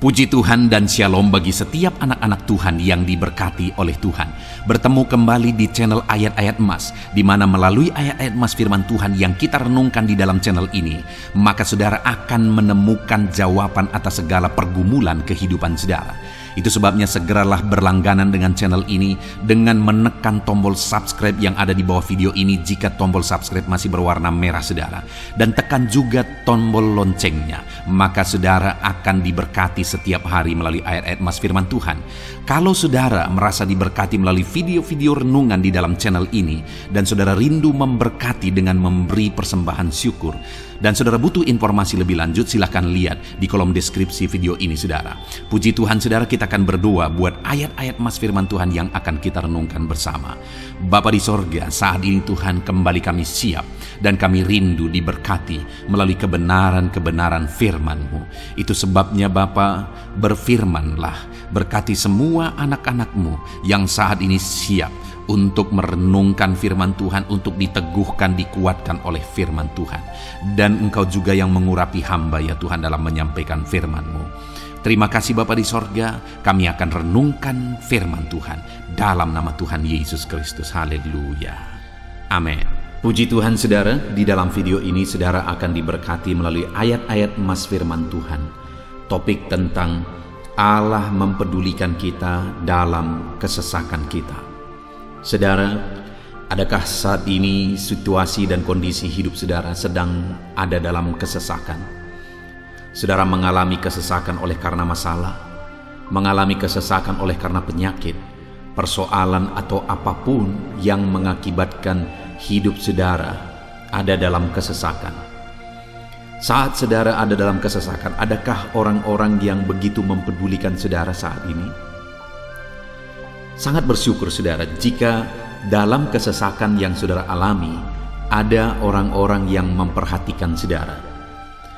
Puji Tuhan dan Shalom bagi setiap anak-anak Tuhan yang diberkati oleh Tuhan. Bertemu kembali di channel Ayat-Ayat Emas, di mana melalui ayat-ayat emas firman Tuhan yang kita renungkan di dalam channel ini, maka saudara akan menemukan jawaban atas segala pergumulan kehidupan saudara. Itu sebabnya segeralah berlangganan dengan channel ini dengan menekan tombol subscribe yang ada di bawah video ini jika tombol subscribe masih berwarna merah saudara. Dan tekan juga tombol loncengnya, maka saudara akan diberkati setiap hari melalui ayat-ayat emas firman Tuhan. Kalau saudara merasa diberkati melalui video-video renungan di dalam channel ini, dan saudara rindu memberkati dengan memberi persembahan syukur, dan saudara butuh informasi lebih lanjut, silahkan lihat di kolom deskripsi video ini saudara. Puji Tuhan saudara, kita akan berdoa buat ayat-ayat emas firman Tuhan yang akan kita renungkan bersama. Bapa di sorga, saat ini Tuhan kembali kami siap dan kami rindu diberkati melalui kebenaran-kebenaran firman-Mu. Itu sebabnya Bapa, berfirmanlah, berkati semua anak-anak-Mu yang saat ini siap untuk merenungkan firman Tuhan, untuk diteguhkan, dikuatkan oleh firman Tuhan. Dan Engkau juga yang mengurapi hamba ya Tuhan dalam menyampaikan firman-Mu. Terima kasih Bapa di sorga, kami akan renungkan firman Tuhan dalam nama Tuhan Yesus Kristus. Haleluya. Amin. Puji Tuhan saudara, di dalam video ini saudara akan diberkati melalui ayat-ayat emas firman Tuhan. Topik tentang Allah mempedulikan kita dalam kesesakan kita. Saudara, adakah saat ini situasi dan kondisi hidup saudara sedang ada dalam kesesakan? Saudara mengalami kesesakan oleh karena masalah, mengalami kesesakan oleh karena penyakit, persoalan atau apapun yang mengakibatkan hidup saudara ada dalam kesesakan. Saat saudara ada dalam kesesakan, adakah orang-orang yang begitu mempedulikan saudara saat ini? Sangat bersyukur saudara jika dalam kesesakan yang saudara alami ada orang-orang yang memperhatikan saudara.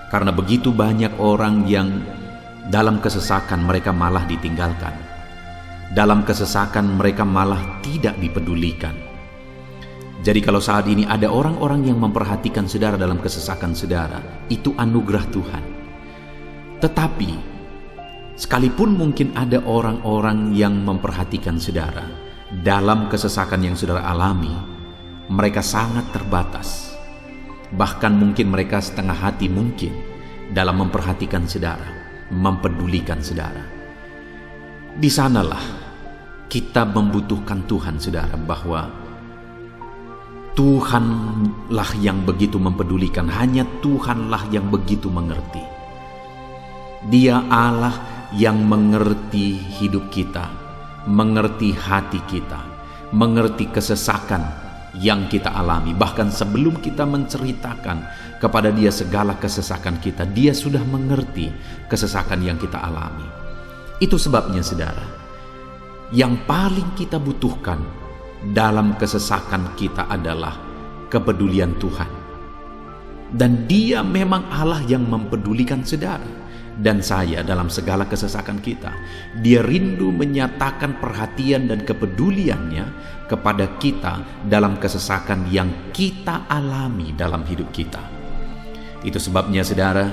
Karena begitu banyak orang yang dalam kesesakan mereka malah ditinggalkan. Dalam kesesakan mereka malah tidak dipedulikan. Jadi kalau saat ini ada orang-orang yang memperhatikan saudara dalam kesesakan saudara, itu anugerah Tuhan. Tetapi sekalipun mungkin ada orang-orang yang memperhatikan saudara dalam kesesakan yang saudara alami, mereka sangat terbatas. Bahkan mungkin mereka setengah hati mungkin dalam memperhatikan saudara, mempedulikan saudara. Di sanalah kita membutuhkan Tuhan saudara, bahwa Tuhanlah yang begitu mempedulikan, hanya Tuhanlah yang begitu mengerti. Dia Allah yang mengerti hidup kita, mengerti hati kita, mengerti kesesakan yang kita alami. Bahkan sebelum kita menceritakan kepada Dia segala kesesakan kita, Dia sudah mengerti kesesakan yang kita alami. Itu sebabnya saudara, yang paling kita butuhkan dalam kesesakan kita adalah kepedulian Tuhan. Dan Dia memang Allah yang mempedulikan saudara dan saya dalam segala kesesakan kita. Dia rindu menyatakan perhatian dan kepeduliannya kepada kita dalam kesesakan yang kita alami dalam hidup kita. Itu sebabnya saudara,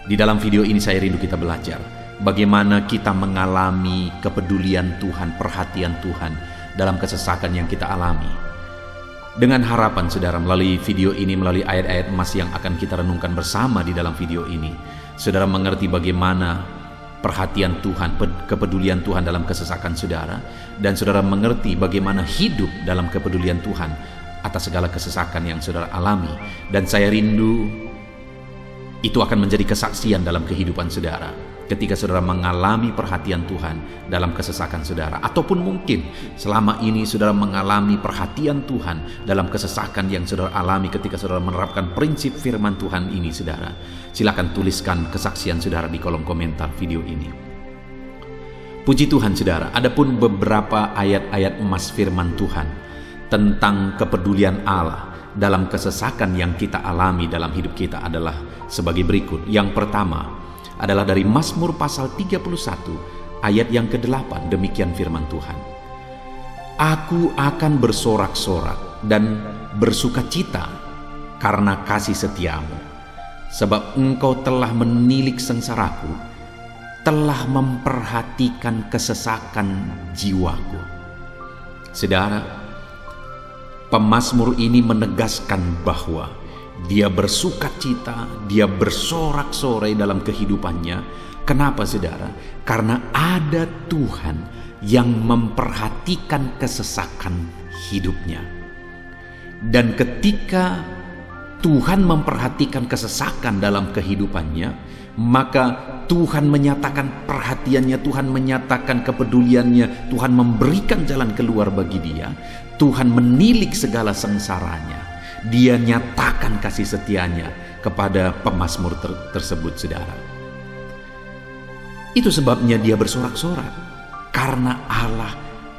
di dalam video ini saya rindu kita belajar bagaimana kita mengalami kepedulian Tuhan, perhatian Tuhan dalam kesesakan yang kita alami. Dengan harapan saudara, melalui video ini, melalui ayat-ayat emas yang akan kita renungkan bersama di dalam video ini, saudara mengerti bagaimana perhatian Tuhan, kepedulian Tuhan dalam kesesakan saudara, dan saudara mengerti bagaimana hidup dalam kepedulian Tuhan atas segala kesesakan yang saudara alami. Dan saya rindu itu akan menjadi kesaksian dalam kehidupan saudara ketika saudara mengalami perhatian Tuhan dalam kesesakan saudara, ataupun mungkin selama ini saudara mengalami perhatian Tuhan dalam kesesakan yang saudara alami ketika saudara menerapkan prinsip firman Tuhan ini saudara. Silakan tuliskan kesaksian saudara di kolom komentar video ini. Puji Tuhan saudara, adapun beberapa ayat-ayat emas firman Tuhan tentang kepedulian Allah dalam kesesakan yang kita alami dalam hidup kita adalah sebagai berikut. Yang pertama adalah dari Mazmur pasal 31 ayat yang ke-8. Demikian firman Tuhan. Aku akan bersorak-sorak dan bersukacita karena kasih setiamu, sebab engkau telah menilik sengsaraku telah memperhatikan kesesakan jiwaku. Saudara, pemazmur ini menegaskan bahwa dia bersukacita, dia bersorak-sorai dalam kehidupannya. Kenapa, saudara? Karena ada Tuhan yang memperhatikan kesesakan hidupnya. Dan ketika Tuhan memperhatikan kesesakan dalam kehidupannya, maka Tuhan menyatakan perhatiannya, Tuhan menyatakan kepeduliannya, Tuhan memberikan jalan keluar bagi dia, Tuhan menilik segala sengsaranya, dia nyatakan kasih setianya kepada pemazmur tersebut, saudara. Itu sebabnya dia bersorak-sorak, karena Allah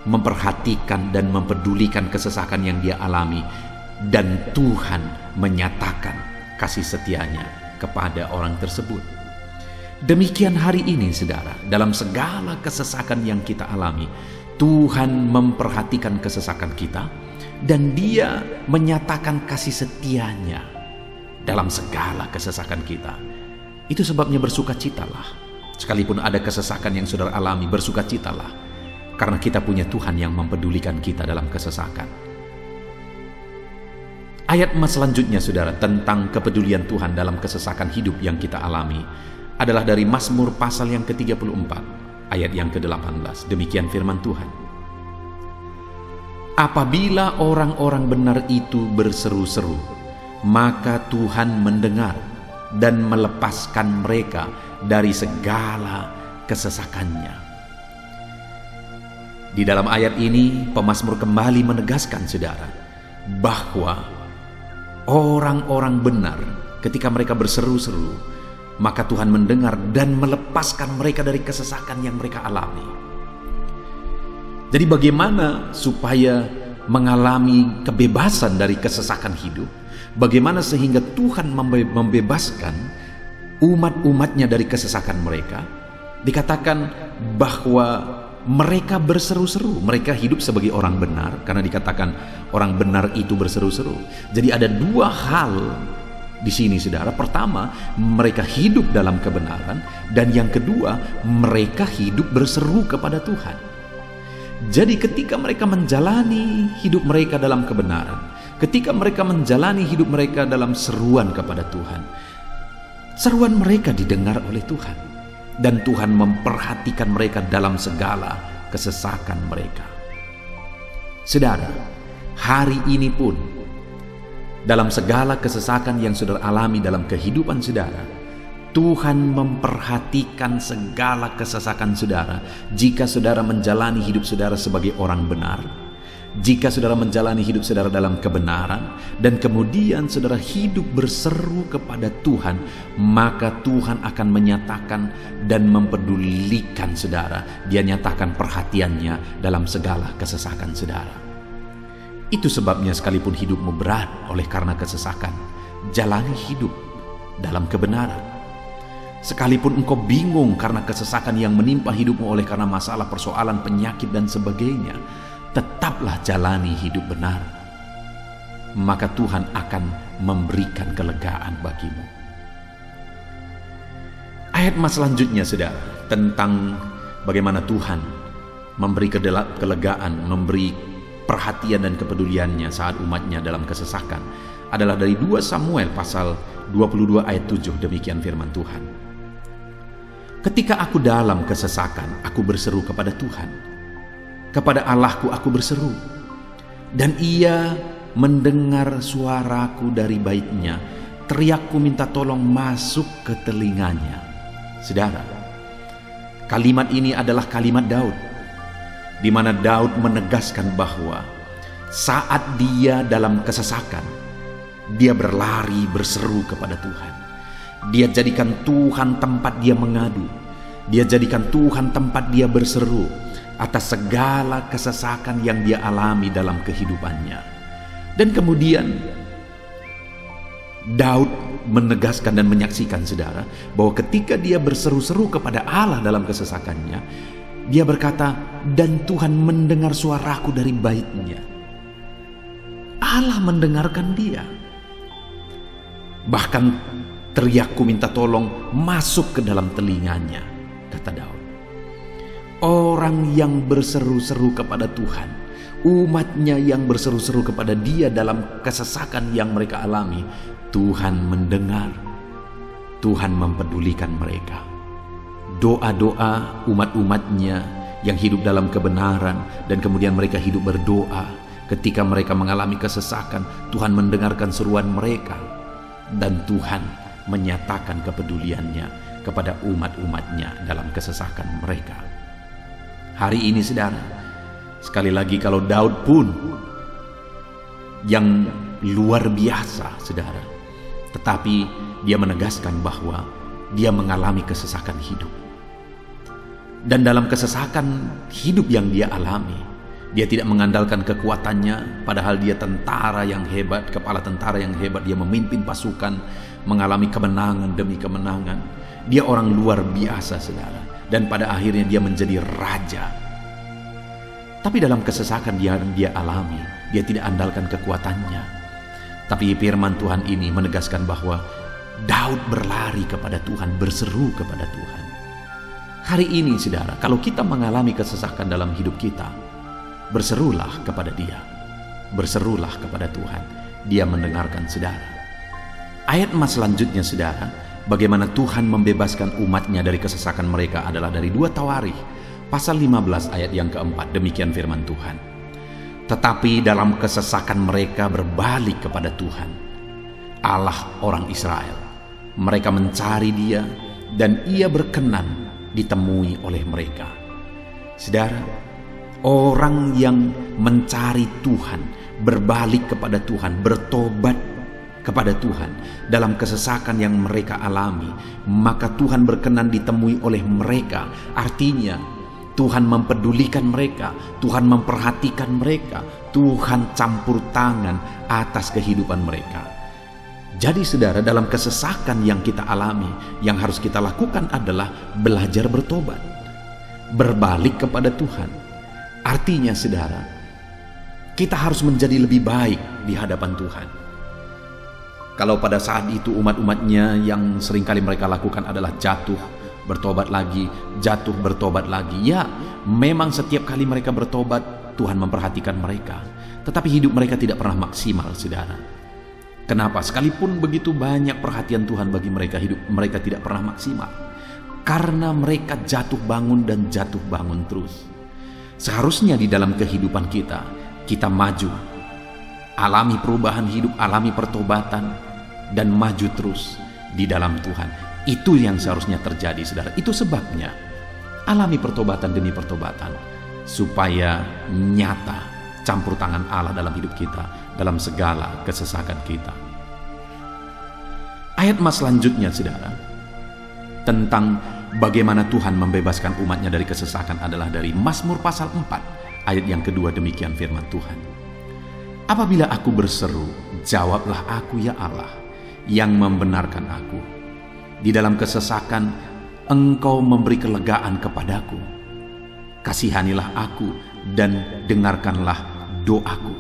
memperhatikan dan mempedulikan kesesakan yang dia alami, dan Tuhan menyatakan kasih setianya kepada orang tersebut. Demikian hari ini, saudara, dalam segala kesesakan yang kita alami, Tuhan memperhatikan kesesakan kita dan dia menyatakan kasih setianya dalam segala kesesakan kita. Itu sebabnya bersukacitalah. Sekalipun ada kesesakan yang saudara alami, bersukacitalah, karena kita punya Tuhan yang mempedulikan kita dalam kesesakan. Ayat selanjutnya, saudara, tentang kepedulian Tuhan dalam kesesakan hidup yang kita alami adalah dari Mazmur pasal yang ke-34 ayat yang ke-18. Demikian firman Tuhan. Apabila orang-orang benar itu berseru-seru, maka Tuhan mendengar dan melepaskan mereka dari segala kesesakannya. Di dalam ayat ini pemazmur kembali menegaskan, saudara, bahwa orang-orang benar ketika mereka berseru-seru, maka Tuhan mendengar dan melepaskan mereka dari kesesakan yang mereka alami. Jadi bagaimana supaya mengalami kebebasan dari kesesakan hidup? Bagaimana sehingga Tuhan membebaskan umat-umatnya dari kesesakan mereka? Dikatakan bahwa mereka berseru-seru, mereka hidup sebagai orang benar, karena dikatakan orang benar itu berseru-seru. Jadi ada dua hal di sini, saudara. Pertama, mereka hidup dalam kebenaran, dan yang kedua, mereka hidup berseru kepada Tuhan. Jadi ketika mereka menjalani hidup mereka dalam kebenaran, ketika mereka menjalani hidup mereka dalam seruan kepada Tuhan, seruan mereka didengar oleh Tuhan, dan Tuhan memperhatikan mereka dalam segala kesesakan mereka. Saudara, hari ini pun dalam segala kesesakan yang saudara alami dalam kehidupan saudara, Tuhan memperhatikan segala kesesakan saudara. Jika saudara menjalani hidup saudara sebagai orang benar, jika saudara menjalani hidup saudara dalam kebenaran, dan kemudian saudara hidup berseru kepada Tuhan, maka Tuhan akan menyatakan dan mempedulikan saudara. Dia nyatakan perhatiannya dalam segala kesesakan saudara. Itu sebabnya sekalipun hidupmu berat oleh karena kesesakan, jalani hidup dalam kebenaran. Sekalipun engkau bingung karena kesesakan yang menimpa hidupmu oleh karena masalah, persoalan, penyakit dan sebagainya, tetaplah jalani hidup benar, maka Tuhan akan memberikan kelegaan bagimu. Ayat selanjutnya, saudara, tentang bagaimana Tuhan memberi kelegaan, memberi perhatian dan kepeduliannya saat umatnya dalam kesesakan, adalah dari 2 Samuel pasal 22 ayat 7. Demikian firman Tuhan. Ketika aku dalam kesesakan, aku berseru kepada Tuhan. Kepada Allahku aku berseru, dan ia mendengar suaraku dari baitnya. Teriakku minta tolong masuk ke telinganya. Saudara, kalimat ini adalah kalimat Daud, di mana Daud menegaskan bahwa saat dia dalam kesesakan, dia berlari berseru kepada Tuhan. Dia jadikan Tuhan tempat dia mengadu. Dia jadikan Tuhan tempat dia berseru atas segala kesesakan yang dia alami dalam kehidupannya. Dan kemudian Daud menegaskan dan menyaksikan, saudara, bahwa ketika dia berseru-seru kepada Allah dalam kesesakannya, dia berkata, dan Tuhan mendengar suaraku dari baitnya. Allah mendengarkan dia. Bahkan teriakku minta tolong masuk ke dalam telinganya, kata Daud. Orang yang berseru-seru kepada Tuhan, umatnya yang berseru-seru kepada Dia dalam kesesakan yang mereka alami, Tuhan mendengar, Tuhan mempedulikan mereka. Doa-doa umat-umatnya yang hidup dalam kebenaran dan kemudian mereka hidup berdoa, ketika mereka mengalami kesesakan, Tuhan mendengarkan seruan mereka dan Tuhan menyatakan kepeduliannya kepada umat-umatnya dalam kesesakan mereka. Hari ini saudara, sekali lagi kalau Daud pun yang luar biasa saudara, tetapi dia menegaskan bahwa dia mengalami kesesakan hidup. Dan dalam kesesakan hidup yang dia alami, dia tidak mengandalkan kekuatannya, padahal dia tentara yang hebat, kepala tentara yang hebat, dia memimpin pasukan, mengalami kemenangan demi kemenangan. Dia orang luar biasa saudara, dan pada akhirnya dia menjadi raja. Tapi dalam kesesakan yang dia alami, dia tidak andalkan kekuatannya. Tapi firman Tuhan ini menegaskan bahwa Daud berlari kepada Tuhan, berseru kepada Tuhan. Hari ini saudara, kalau kita mengalami kesesakan dalam hidup kita, berserulah kepada Dia, berserulah kepada Tuhan. Dia mendengarkan saudara. Ayat emas selanjutnya saudara, bagaimana Tuhan membebaskan umatnya dari kesesakan mereka adalah dari 2 Tawarikh pasal 15 ayat yang keempat. Demikian firman Tuhan. Tetapi dalam kesesakan mereka berbalik kepada Tuhan, Allah orang Israel. Mereka mencari Dia dan Ia berkenan ditemui oleh mereka. Saudara, orang yang mencari Tuhan, berbalik kepada Tuhan, bertobat kepada Tuhan dalam kesesakan yang mereka alami, maka Tuhan berkenan ditemui oleh mereka. Artinya Tuhan mempedulikan mereka, Tuhan memperhatikan mereka, Tuhan campur tangan atas kehidupan mereka. Jadi saudara, dalam kesesakan yang kita alami, yang harus kita lakukan adalah belajar bertobat, berbalik kepada Tuhan. Artinya saudara, kita harus menjadi lebih baik di hadapan Tuhan. Kalau pada saat itu umat-umatnya yang seringkali mereka lakukan adalah jatuh, bertobat lagi, jatuh, bertobat lagi. Ya, memang setiap kali mereka bertobat, Tuhan memperhatikan mereka. Tetapi hidup mereka tidak pernah maksimal, saudara. Kenapa? Sekalipun begitu banyak perhatian Tuhan bagi mereka, hidup mereka tidak pernah maksimal. Karena mereka jatuh bangun dan jatuh bangun terus. Seharusnya di dalam kehidupan kita, kita maju, alami perubahan hidup, alami pertobatan, dan maju terus di dalam Tuhan. Itu yang seharusnya terjadi, saudara. Itu sebabnya alami pertobatan demi pertobatan, supaya nyata campur tangan Allah dalam hidup kita, dalam segala kesesakan kita. Ayat emas selanjutnya, saudara, tentang bagaimana Tuhan membebaskan umatnya dari kesesakan adalah dari Mazmur pasal 4 ayat yang kedua. Demikian firman Tuhan. Apabila aku berseru, jawablah aku ya Allah, yang membenarkan aku. Di dalam kesesakan, Engkau memberi kelegaan kepadaku. Kasihanilah aku dan dengarkanlah doaku.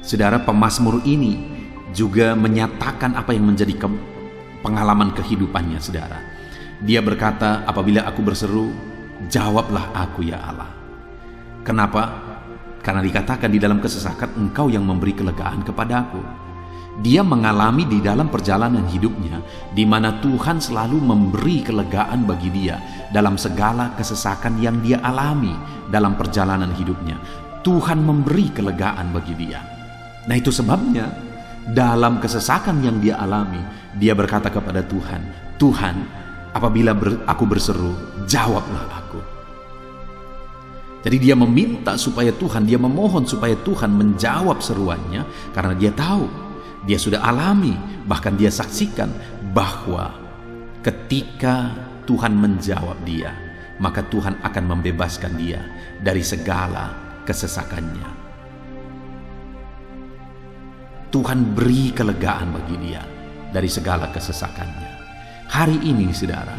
Saudara, pemazmur ini juga menyatakan apa yang menjadi pengalaman kehidupannya, saudara. Dia berkata, apabila aku berseru, jawablah aku ya Allah. Kenapa? Karena dikatakan di dalam kesesakan Engkau yang memberi kelegaan kepadaku. Dia mengalami di dalam perjalanan hidupnya, di mana Tuhan selalu memberi kelegaan bagi dia dalam segala kesesakan yang dia alami dalam perjalanan hidupnya. Tuhan memberi kelegaan bagi dia. Nah, itu sebabnya dalam kesesakan yang dia alami, dia berkata kepada Tuhan, Tuhan, apabila aku berseru, jawablah aku. Jadi dia meminta supaya Tuhan, dia memohon supaya Tuhan menjawab seruannya, karena dia tahu, dia sudah alami, bahkan dia saksikan bahwa ketika Tuhan menjawab dia, maka Tuhan akan membebaskan dia dari segala kesesakannya. Tuhan beri kelegaan bagi dia dari segala kesesakannya. Hari ini, saudara,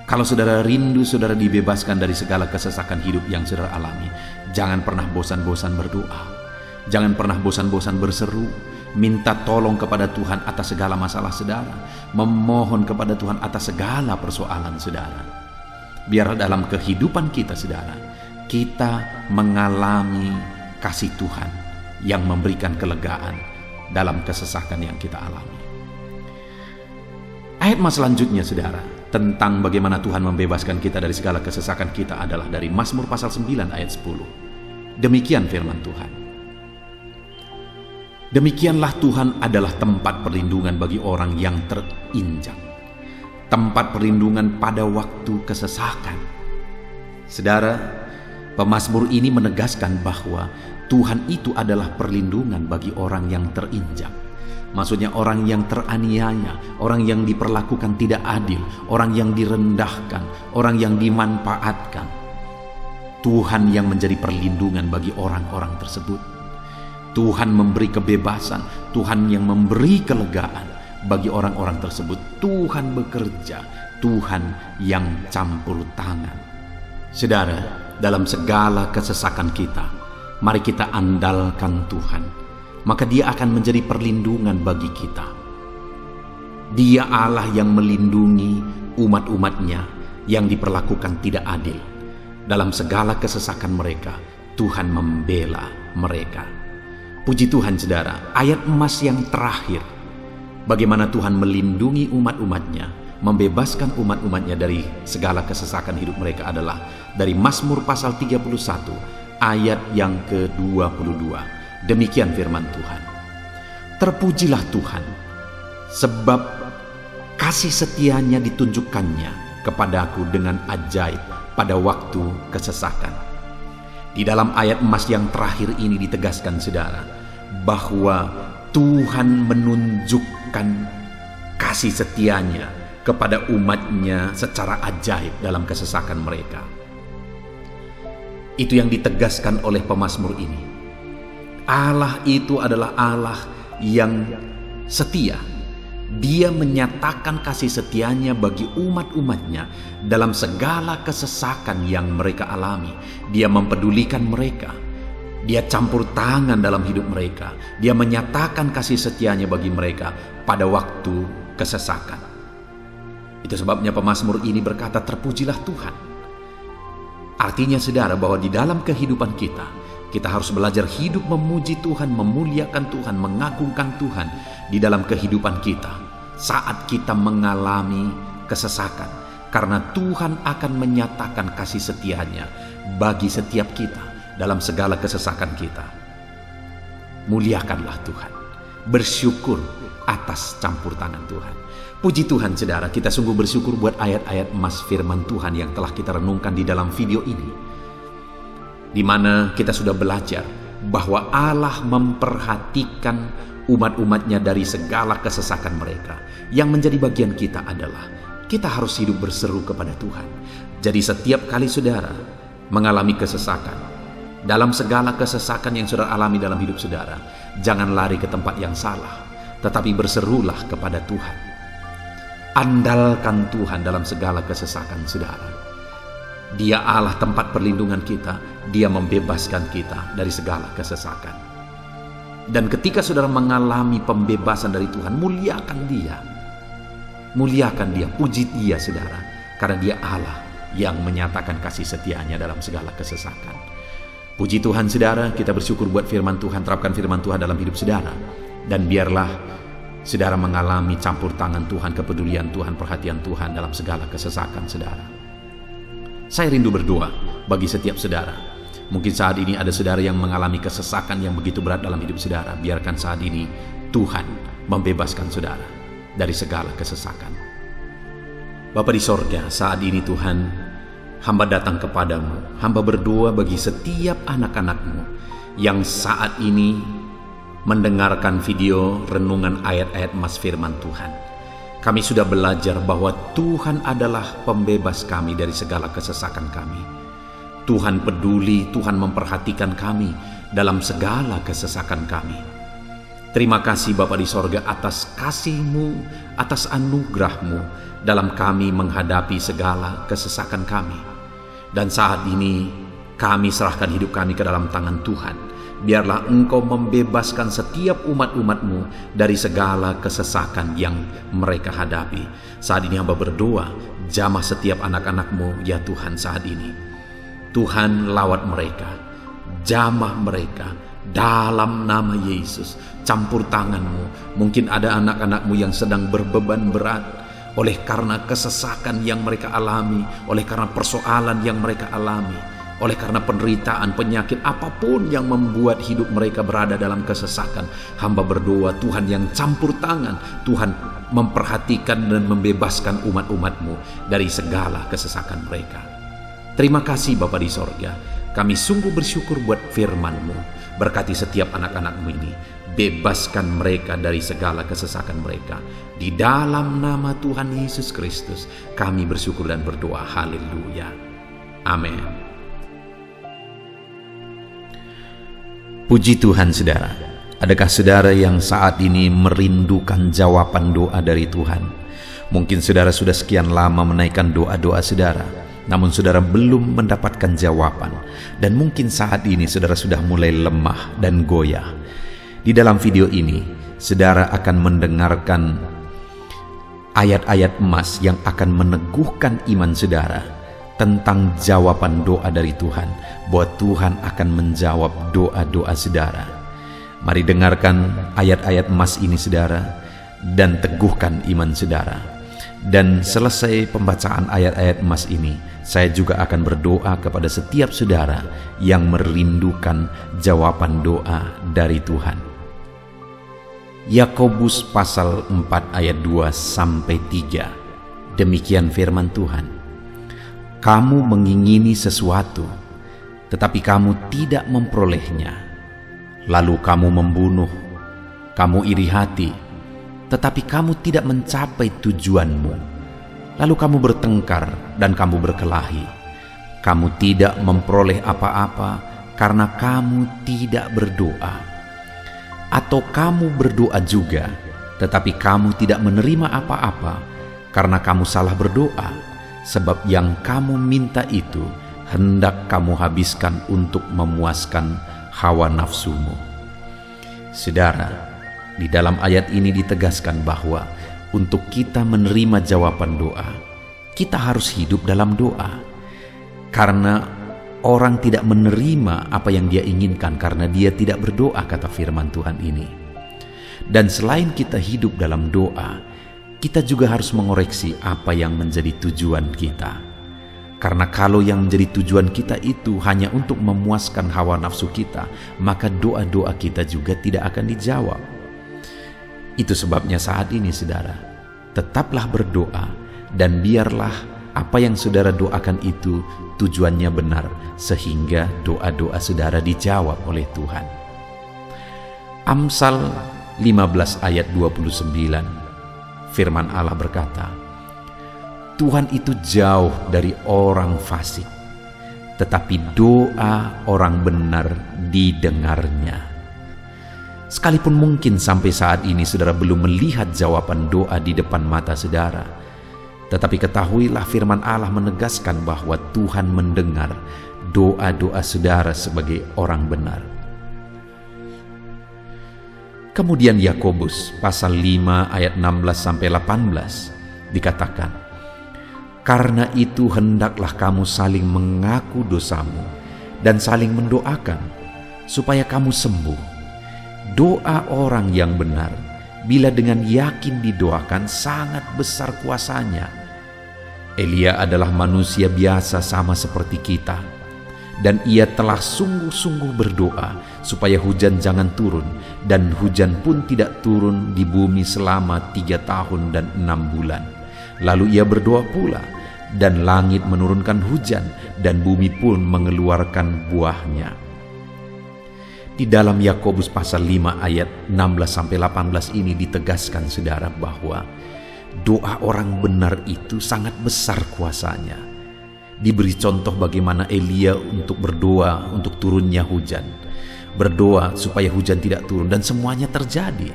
kalau saudara rindu saudara dibebaskan dari segala kesesakan hidup yang saudara alami, jangan pernah bosan-bosan berdoa. Jangan pernah bosan-bosan berseru, minta tolong kepada Tuhan atas segala masalah saudara, memohon kepada Tuhan atas segala persoalan saudara. Biarlah dalam kehidupan kita, saudara, kita mengalami kasih Tuhan yang memberikan kelegaan dalam kesesakan yang kita alami. Ayat selanjutnya, saudara, tentang bagaimana Tuhan membebaskan kita dari segala kesesakan kita adalah dari Mazmur pasal 9 ayat 10. Demikian firman Tuhan. Demikianlah Tuhan adalah tempat perlindungan bagi orang yang terinjak, tempat perlindungan pada waktu kesesakan. Saudara, pemazmur ini menegaskan bahwa Tuhan itu adalah perlindungan bagi orang yang terinjak. Maksudnya orang yang teraniaya, orang yang diperlakukan tidak adil, orang yang direndahkan, orang yang dimanfaatkan. Tuhan yang menjadi perlindungan bagi orang-orang tersebut. Tuhan memberi kebebasan, Tuhan yang memberi kelegaan bagi orang-orang tersebut. Tuhan bekerja, Tuhan yang campur tangan. Saudara, dalam segala kesesakan kita, mari kita andalkan Tuhan. Maka Dia akan menjadi perlindungan bagi kita. Dia Allah yang melindungi umat-umatnya yang diperlakukan tidak adil. Dalam segala kesesakan mereka, Tuhan membela mereka. Puji Tuhan, saudara, ayat emas yang terakhir, bagaimana Tuhan melindungi umat-umatnya, membebaskan umat-umatnya dari segala kesesakan hidup mereka adalah dari Mazmur pasal 31 ayat yang ke-22. Demikian firman Tuhan. Terpujilah Tuhan, sebab kasih setianya ditunjukkannya kepadaku dengan ajaib pada waktu kesesakan. Di dalam ayat emas yang terakhir ini ditegaskan, saudara, bahwa Tuhan menunjukkan kasih setianya kepada umatnya secara ajaib dalam kesesakan mereka. Itu yang ditegaskan oleh pemazmur ini. Allah itu adalah Allah yang setia. Dia menyatakan kasih setianya bagi umat-umatnya dalam segala kesesakan yang mereka alami. Dia mempedulikan mereka. Dia campur tangan dalam hidup mereka. Dia menyatakan kasih setianya bagi mereka pada waktu kesesakan. Itu sebabnya pemazmur ini berkata, terpujilah Tuhan. Artinya, saudara, bahwa di dalam kehidupan kita harus belajar hidup memuji Tuhan, memuliakan Tuhan, mengagungkan Tuhan di dalam kehidupan kita saat kita mengalami kesesakan. Karena Tuhan akan menyatakan kasih setianya bagi setiap kita dalam segala kesesakan kita. Muliakanlah Tuhan, bersyukur atas campur tangan Tuhan. Puji Tuhan, saudara, kita sungguh bersyukur buat ayat-ayat emas firman Tuhan yang telah kita renungkan di dalam video ini, di mana kita sudah belajar bahwa Allah memperhatikan umat-umatnya dari segala kesesakan mereka. Yang menjadi bagian kita adalah kita harus hidup berseru kepada Tuhan. Jadi setiap kali saudara mengalami kesesakan, dalam segala kesesakan yang saudara alami dalam hidup saudara, jangan lari ke tempat yang salah, tetapi berserulah kepada Tuhan. Andalkan Tuhan dalam segala kesesakan saudara. Dia Allah tempat perlindungan kita. Dia membebaskan kita dari segala kesesakan. Dan ketika saudara mengalami pembebasan dari Tuhan, muliakan Dia. Muliakan Dia, puji Dia, saudara. Karena Dia Allah yang menyatakan kasih setianya dalam segala kesesakan. Puji Tuhan, saudara, kita bersyukur buat firman Tuhan. Terapkan firman Tuhan dalam hidup saudara. Dan biarlah saudara mengalami campur tangan Tuhan, kepedulian Tuhan, perhatian Tuhan dalam segala kesesakan saudara. Saya rindu berdoa bagi setiap saudara. Mungkin saat ini ada saudara yang mengalami kesesakan yang begitu berat dalam hidup saudara. Biarkan saat ini Tuhan membebaskan saudara dari segala kesesakan. Bapa di sorga, saat ini Tuhan, hamba datang kepadamu. Hamba berdoa bagi setiap anak-anak-Mu yang saat ini mendengarkan video renungan ayat-ayat emas firman Tuhan. Kami sudah belajar bahwa Tuhan adalah pembebas kami dari segala kesesakan kami. Tuhan peduli, Tuhan memperhatikan kami dalam segala kesesakan kami. Terima kasih Bapa di sorga atas kasih-Mu, atas anugerah-Mu dalam kami menghadapi segala kesesakan kami. Dan saat ini kami serahkan hidup kami ke dalam tangan Tuhan. biarlah Engkau membebaskan setiap umat-umat-Mu dari segala kesesakan yang mereka hadapi. Saat ini hamba berdoa, jamah setiap anak-anak-Mu ya Tuhan saat ini. Tuhan lawat mereka, jamah mereka dalam nama Yesus. Campur tangan-Mu. Mungkin ada anak-anak-Mu yang sedang berbeban berat oleh karena kesesakan yang mereka alami, oleh karena persoalan yang mereka alami, oleh karena penderitaan, penyakit, apapun yang membuat hidup mereka berada dalam kesesakan. Hamba berdoa Tuhan yang campur tangan, Tuhan memperhatikan dan membebaskan umat-umat-Mu dari segala kesesakan mereka. Terima kasih Bapa di sorga, kami sungguh bersyukur buat firman-Mu. Berkati setiap anak-anak-Mu ini, bebaskan mereka dari segala kesesakan mereka. Di dalam nama Tuhan Yesus Kristus kami bersyukur dan berdoa. Haleluya. Amin. Puji Tuhan saudara. Adakah saudara yang saat ini merindukan jawaban doa dari Tuhan? Mungkin saudara sudah sekian lama menaikkan doa-doa saudara, namun saudara belum mendapatkan jawaban. Dan mungkin saat ini saudara sudah mulai lemah dan goyah. Di dalam video ini, saudara akan mendengarkan ayat-ayat emas yang akan meneguhkan iman saudara tentang jawaban doa dari Tuhan, bahwa Tuhan akan menjawab doa-doa saudara. Mari dengarkan ayat-ayat emas ini saudara, dan teguhkan iman saudara. Dan selesai pembacaan ayat-ayat emas ini, saya juga akan berdoa kepada setiap saudara yang merindukan jawaban doa dari Tuhan. Yakobus pasal 4 ayat 2-3. Demikian firman Tuhan. Kamu mengingini sesuatu, tetapi kamu tidak memperolehnya. Lalu kamu membunuh, kamu iri hati, tetapi kamu tidak mencapai tujuanmu. Lalu kamu bertengkar dan kamu berkelahi. Kamu tidak memperoleh apa-apa karena kamu tidak berdoa. Atau kamu berdoa juga, tetapi kamu tidak menerima apa-apa karena kamu salah berdoa, sebab yang kamu minta itu hendak kamu habiskan untuk memuaskan hawa nafsumu. Saudara, di dalam ayat ini ditegaskan bahwa untuk kita menerima jawaban doa, kita harus hidup dalam doa. Karena orang tidak menerima apa yang dia inginkan karena dia tidak berdoa, kata firman Tuhan ini. Dan selain kita hidup dalam doa, kita juga harus mengoreksi apa yang menjadi tujuan kita. Karena kalau yang menjadi tujuan kita itu hanya untuk memuaskan hawa nafsu kita, maka doa-doa kita juga tidak akan dijawab. Itu sebabnya saat ini saudara, tetaplah berdoa dan biarlah apa yang saudara doakan itu tujuannya benar, sehingga doa-doa saudara dijawab oleh Tuhan. Amsal 15 ayat 29, firman Allah berkata, Tuhan itu jauh dari orang fasik, tetapi doa orang benar didengarnya. Sekalipun mungkin sampai saat ini saudara belum melihat jawaban doa di depan mata saudara, tetapi ketahuilah firman Allah menegaskan bahwa Tuhan mendengar doa-doa saudara sebagai orang benar. Kemudian Yakobus pasal 5 ayat 16-18 dikatakan, karena itu hendaklah kamu saling mengaku dosamu dan saling mendoakan supaya kamu sembuh. Doa orang yang benar bila dengan yakin didoakan sangat besar kuasanya. Elia adalah manusia biasa sama seperti kita, dan ia telah sungguh-sungguh berdoa supaya hujan jangan turun, dan hujan pun tidak turun di bumi selama 3 tahun dan 6 bulan. Lalu ia berdoa pula, dan langit menurunkan hujan, dan bumi pun mengeluarkan buahnya. Di dalam Yakobus pasal 5 ayat 16-18 ini ditegaskan saudara bahwa doa orang benar itu sangat besar kuasanya. Diberi contoh bagaimana Elia untuk berdoa untuk turunnya hujan, berdoa supaya hujan tidak turun, dan semuanya terjadi.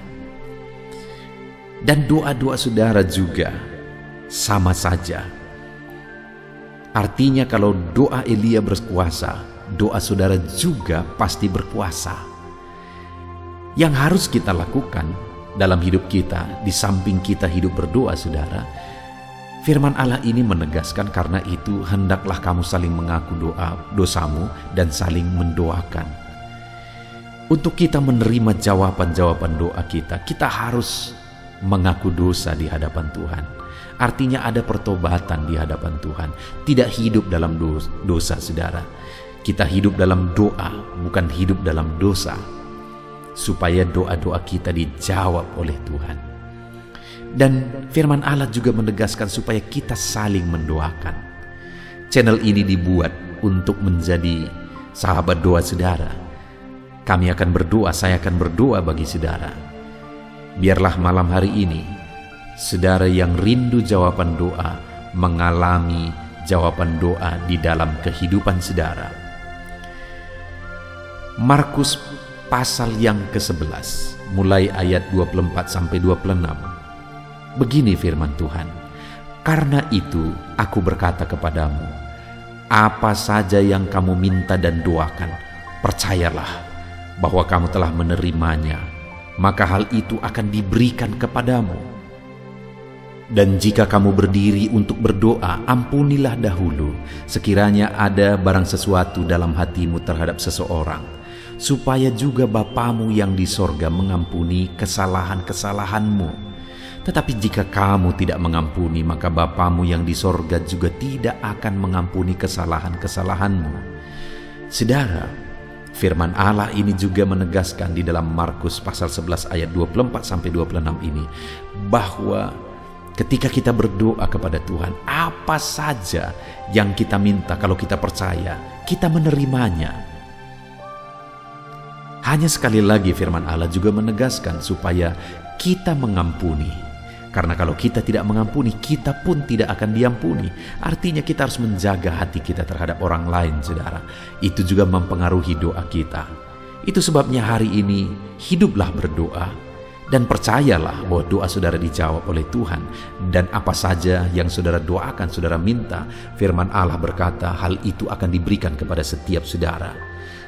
Dan doa-doa saudara juga sama saja. Artinya kalau doa Elia berkuasa, doa saudara juga pasti berkuasa. Yang harus kita lakukan dalam hidup kita, di samping kita hidup berdoa, saudara, firman Allah ini menegaskan, karena itu hendaklah kamu saling mengaku dosamu dan saling mendoakan. Untuk kita menerima jawaban-jawaban doa kita, kita harus mengaku dosa di hadapan Tuhan. Artinya ada pertobatan di hadapan Tuhan. Tidak hidup dalam dosa, saudara. Kita hidup dalam doa, bukan hidup dalam dosa, supaya doa-doa kita dijawab oleh Tuhan. Dan firman Allah juga menegaskan supaya kita saling mendoakan. Channel ini dibuat untuk menjadi sahabat doa saudara. Kami akan berdoa, saya akan berdoa bagi saudara. Biarlah malam hari ini, saudara yang rindu jawaban doa, mengalami jawaban doa di dalam kehidupan saudara. Markus pasal yang ke-11, mulai ayat 24 sampai 26. Begini firman Tuhan, "Karena itu aku berkata kepadamu, apa saja yang kamu minta dan doakan, percayalah bahwa kamu telah menerimanya, maka hal itu akan diberikan kepadamu. Dan jika kamu berdiri untuk berdoa, ampunilah dahulu sekiranya ada barang sesuatu dalam hatimu terhadap seseorang, supaya juga Bapamu yang di sorga mengampuni kesalahan-kesalahanmu. Tetapi jika kamu tidak mengampuni, maka Bapamu yang di sorga juga tidak akan mengampuni kesalahan-kesalahanmu." Saudara, firman Allah ini juga menegaskan di dalam Markus pasal 11 ayat 24 sampai 26 ini, bahwa ketika kita berdoa kepada Tuhan, apa saja yang kita minta, kalau kita percaya, kita menerimanya. Hanya sekali lagi firman Allah juga menegaskan supaya kita mengampuni. Karena kalau kita tidak mengampuni, kita pun tidak akan diampuni. Artinya kita harus menjaga hati kita terhadap orang lain, saudara. Itu juga mempengaruhi doa kita. Itu sebabnya hari ini hiduplah berdoa dan percayalah bahwa doa saudara dijawab oleh Tuhan. Dan apa saja yang saudara doakan, saudara minta, firman Allah berkata hal itu akan diberikan kepada setiap saudara.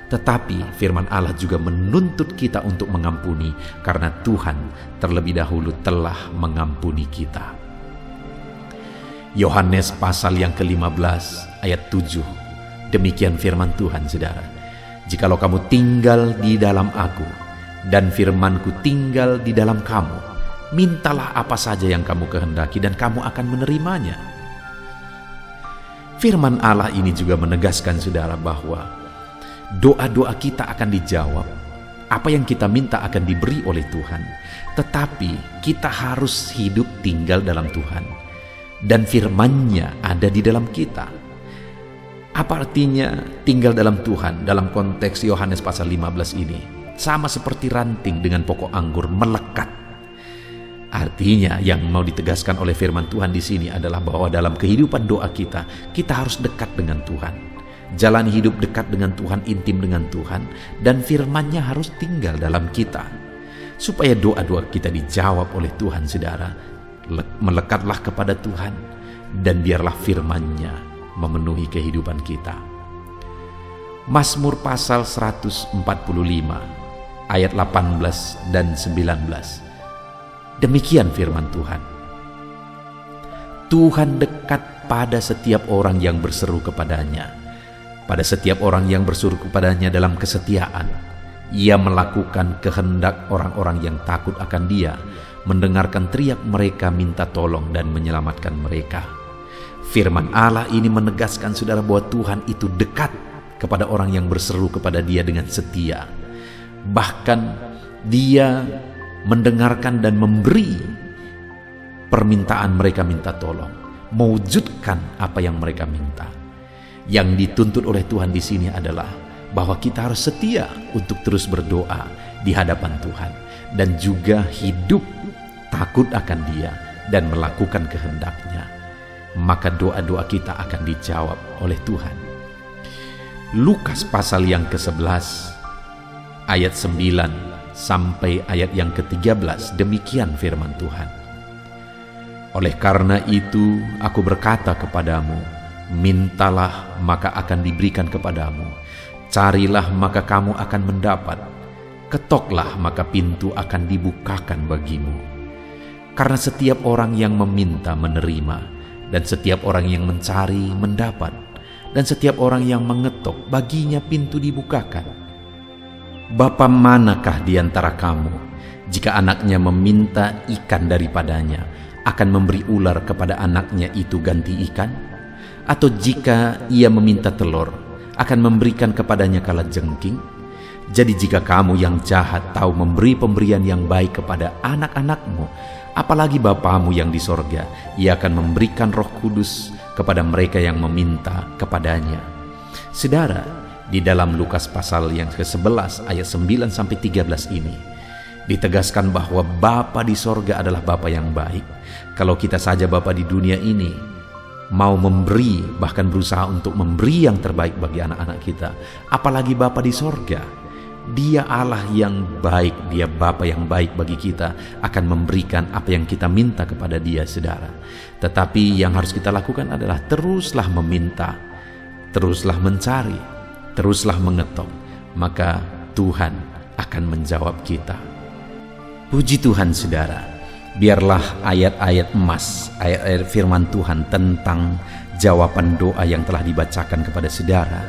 Tetapi firman Allah juga menuntut kita untuk mengampuni, karena Tuhan terlebih dahulu telah mengampuni kita. Yohanes pasal yang ke-15 ayat 7. Demikian firman Tuhan, saudara. "Jikalau kamu tinggal di dalam aku, dan firman-Ku tinggal di dalam kamu, mintalah apa saja yang kamu kehendaki dan kamu akan menerimanya." Firman Allah ini juga menegaskan, saudara, bahwa doa-doa kita akan dijawab. Apa yang kita minta akan diberi oleh Tuhan. Tetapi kita harus hidup tinggal dalam Tuhan. Dan firman-Nya ada di dalam kita. Apa artinya tinggal dalam Tuhan dalam konteks Yohanes pasal 15 ini? Sama seperti ranting dengan pokok anggur melekat. Artinya yang mau ditegaskan oleh firman Tuhan di sini adalah bahwa dalam kehidupan doa kita, kita harus dekat dengan Tuhan. Jalani hidup dekat dengan Tuhan, intim dengan Tuhan, dan firman-Nya harus tinggal dalam kita. Supaya doa-doa kita dijawab oleh Tuhan, saudara, melekatlah kepada Tuhan, dan biarlah firman-Nya memenuhi kehidupan kita. Mazmur pasal 145 ayat 18 dan 19. Demikian firman Tuhan. "Tuhan dekat pada setiap orang yang berseru kepadanya. Pada setiap orang yang berseru kepadanya dalam kesetiaan. Ia melakukan kehendak orang-orang yang takut akan Dia, mendengarkan teriak mereka minta tolong dan menyelamatkan mereka." Firman Allah ini menegaskan, saudara, bahwa Tuhan itu dekat kepada orang yang berseru kepada Dia dengan setia. Bahkan Dia mendengarkan dan memberi permintaan mereka minta tolong, mewujudkan apa yang mereka minta. Yang dituntut oleh Tuhan di sini adalah bahwa kita harus setia untuk terus berdoa di hadapan Tuhan, dan juga hidup takut akan Dia dan melakukan kehendak-Nya. Maka doa-doa kita akan dijawab oleh Tuhan. Lukas pasal yang ke-11 ayat 9 sampai ayat yang ke-13, demikian firman Tuhan. "Oleh karena itu aku berkata kepadamu, mintalah maka akan diberikan kepadamu, carilah maka kamu akan mendapat, Ketoklah maka pintu akan dibukakan bagimu. Karena setiap orang yang meminta menerima, dan setiap orang yang mencari mendapat, dan setiap orang yang mengetok baginya pintu dibukakan. Bapa manakah di antara kamu, jika anaknya meminta ikan daripadanya, akan memberi ular kepada anaknya itu ganti ikan? Atau jika ia meminta telur, akan memberikan kepadanya kalajengking? Jadi jika kamu yang jahat tahu memberi pemberian yang baik kepada anak-anakmu, apalagi Bapamu yang di sorga, ia akan memberikan Roh Kudus kepada mereka yang meminta kepadanya. Saudara, di dalam Lukas pasal yang ke-11 ayat 9-13 ini, ditegaskan bahwa Bapa di sorga adalah Bapa yang baik. Kalau kita saja Bapa di dunia ini mau memberi, bahkan berusaha untuk memberi yang terbaik bagi anak-anak kita, apalagi Bapa di sorga. Dia Allah yang baik, Dia Bapa yang baik bagi kita, akan memberikan apa yang kita minta kepada Dia, saudara. Tetapi yang harus kita lakukan adalah teruslah meminta, teruslah mencari, teruslah mengetok, maka Tuhan akan menjawab kita. Puji Tuhan, saudara. Biarlah ayat-ayat emas, ayat-ayat firman Tuhan tentang jawaban doa yang telah dibacakan kepada saudara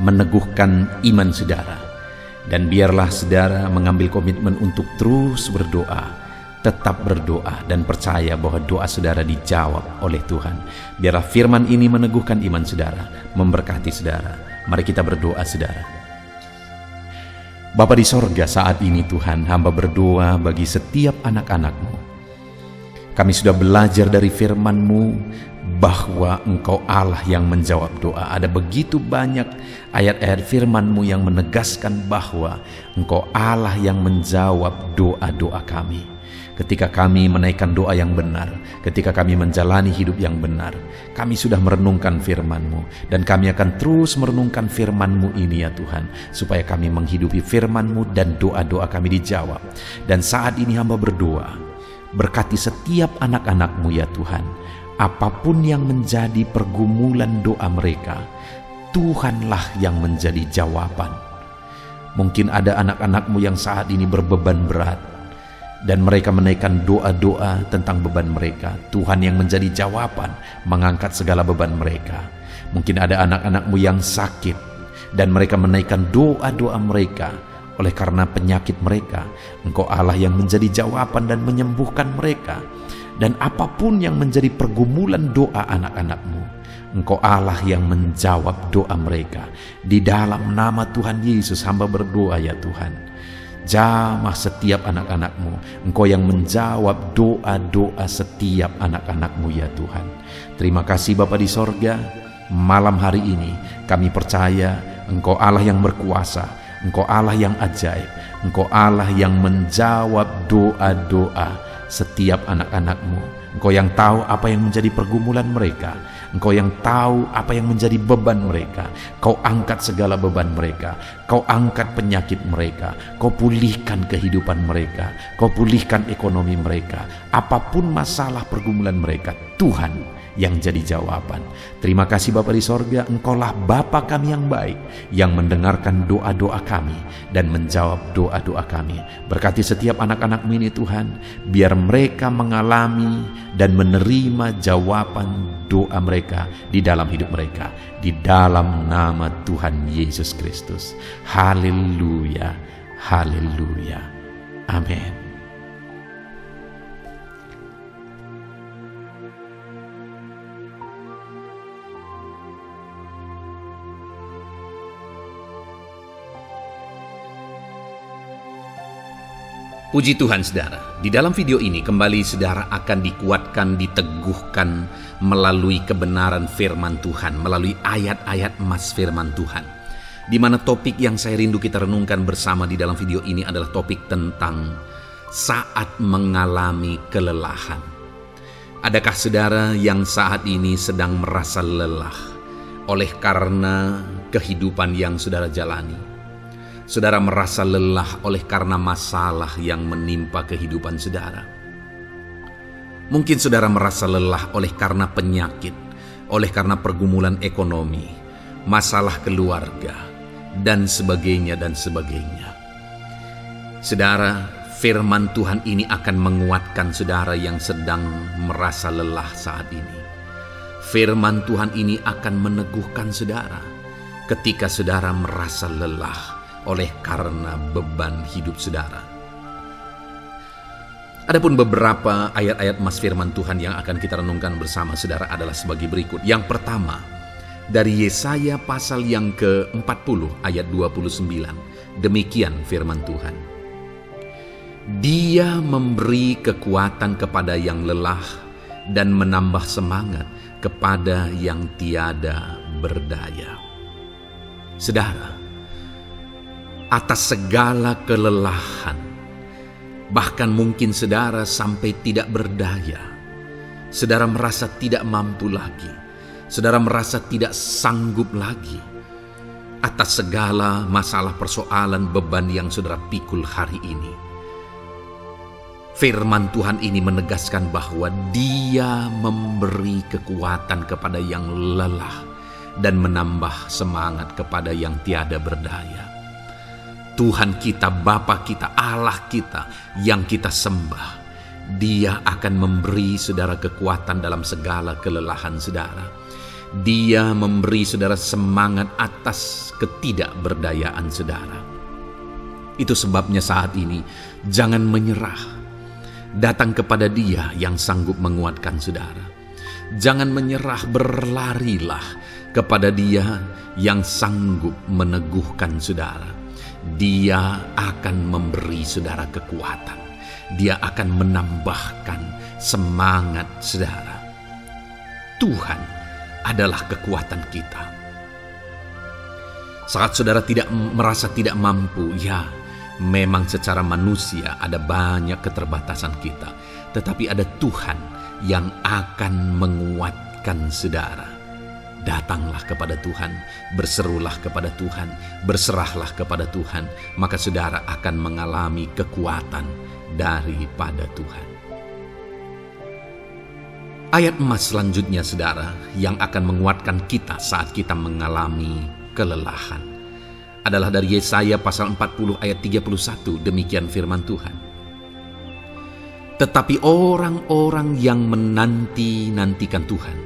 meneguhkan iman saudara. Dan biarlah saudara mengambil komitmen untuk terus berdoa, tetap berdoa, dan percaya bahwa doa saudara dijawab oleh Tuhan. Biarlah firman ini meneguhkan iman saudara, memberkati saudara. Mari kita berdoa, saudara. Bapa di sorga, saat ini Tuhan, hamba berdoa bagi setiap anak-anak-Mu. Kami sudah belajar dari firman-Mu bahwa Engkau Allah yang menjawab doa. Ada begitu banyak ayat-ayat firman-Mu yang menegaskan bahwa Engkau Allah yang menjawab doa-doa kami. Ketika kami menaikkan doa yang benar, ketika kami menjalani hidup yang benar, kami sudah merenungkan firman-Mu, dan kami akan terus merenungkan firman-Mu ini ya Tuhan, supaya kami menghidupi firman-Mu dan doa-doa kami dijawab. Dan saat ini hamba berdoa, berkati setiap anak-anak-Mu ya Tuhan. Apapun yang menjadi pergumulan doa mereka, Tuhanlah yang menjadi jawaban. Mungkin ada anak-anak-Mu yang saat ini berbeban berat, dan mereka menaikkan doa-doa tentang beban mereka. Tuhan yang menjadi jawaban, mengangkat segala beban mereka. Mungkin ada anak-anak-Mu yang sakit, dan mereka menaikkan doa-doa mereka. Oleh karena penyakit mereka, Engkau Allah yang menjadi jawaban dan menyembuhkan mereka. Dan apapun yang menjadi pergumulan doa anak-anak-Mu, Engkau Allah yang menjawab doa mereka. Di dalam nama Tuhan Yesus hamba berdoa ya Tuhan, jamah setiap anak-anak-Mu. Engkau yang menjawab doa-doa setiap anak-anak-Mu ya Tuhan. Terima kasih Bapa di sorga. Malam hari ini kami percaya Engkau Allah yang berkuasa, Engkau Allah yang ajaib, Engkau Allah yang menjawab doa-doa setiap anak-anak-Mu. Engkau yang tahu apa yang menjadi pergumulan mereka, Engkau yang tahu apa yang menjadi beban mereka. Kau angkat segala beban mereka, Kau angkat penyakit mereka, Kau pulihkan kehidupan mereka, Kau pulihkan ekonomi mereka. Apapun masalah pergumulan mereka, Tuhan yang jadi jawaban. Terima kasih Bapa di sorga, Engkaulah Bapa kami yang baik, yang mendengarkan doa-doa kami dan menjawab doa-doa kami. Berkati setiap anak-anak-Mu ini Tuhan, biar mereka mengalami dan menerima jawaban doa mereka di dalam hidup mereka, di dalam nama Tuhan Yesus Kristus. Haleluya, haleluya, amin. Puji Tuhan saudara, di dalam video ini kembali saudara akan dikuatkan, diteguhkan melalui kebenaran firman Tuhan, melalui ayat-ayat emas firman Tuhan. Di mana topik yang saya rindu kita renungkan bersama di dalam video ini adalah topik tentang saat mengalami kelelahan. Adakah saudara yang saat ini sedang merasa lelah oleh karena kehidupan yang saudara jalani? Saudara merasa lelah oleh karena masalah yang menimpa kehidupan saudara. Mungkin saudara merasa lelah oleh karena penyakit, oleh karena pergumulan ekonomi, masalah keluarga, dan sebagainya dan sebagainya. Saudara, firman Tuhan ini akan menguatkan saudara yang sedang merasa lelah saat ini. Firman Tuhan ini akan meneguhkan saudara ketika saudara merasa lelah oleh karena beban hidup saudara. Adapun beberapa ayat-ayat mas firman Tuhan yang akan kita renungkan bersama saudara adalah sebagai berikut. Yang pertama, dari Yesaya pasal yang ke-40 ayat 29. Demikian firman Tuhan. Dia memberi kekuatan kepada yang lelah dan menambah semangat kepada yang tiada berdaya. Saudara, atas segala kelelahan, bahkan mungkin saudara sampai tidak berdaya, saudara merasa tidak mampu lagi, saudara merasa tidak sanggup lagi atas segala masalah persoalan beban yang saudara pikul hari ini. Firman Tuhan ini menegaskan bahwa Dia memberi kekuatan kepada yang lelah dan menambah semangat kepada yang tiada berdaya. Tuhan kita, Bapa kita, Allah kita yang kita sembah, Dia akan memberi saudara kekuatan dalam segala kelelahan saudara. Dia memberi saudara semangat atas ketidakberdayaan saudara. Itu sebabnya saat ini jangan menyerah. Datang kepada Dia yang sanggup menguatkan saudara. Jangan menyerah, berlarilah kepada Dia yang sanggup meneguhkan saudara. Dia akan memberi saudara kekuatan. Dia akan menambahkan semangat saudara. Tuhan adalah kekuatan kita. Saat saudara merasa tidak mampu, ya, memang secara manusia ada banyak keterbatasan kita, tetapi ada Tuhan yang akan menguatkan saudara. Datanglah kepada Tuhan, berserulah kepada Tuhan, berserahlah kepada Tuhan, maka saudara akan mengalami kekuatan daripada Tuhan. Ayat emas selanjutnya saudara yang akan menguatkan kita saat kita mengalami kelelahan adalah dari Yesaya pasal 40 ayat 31. Demikian firman Tuhan. Tetapi orang-orang yang menanti-nantikan Tuhan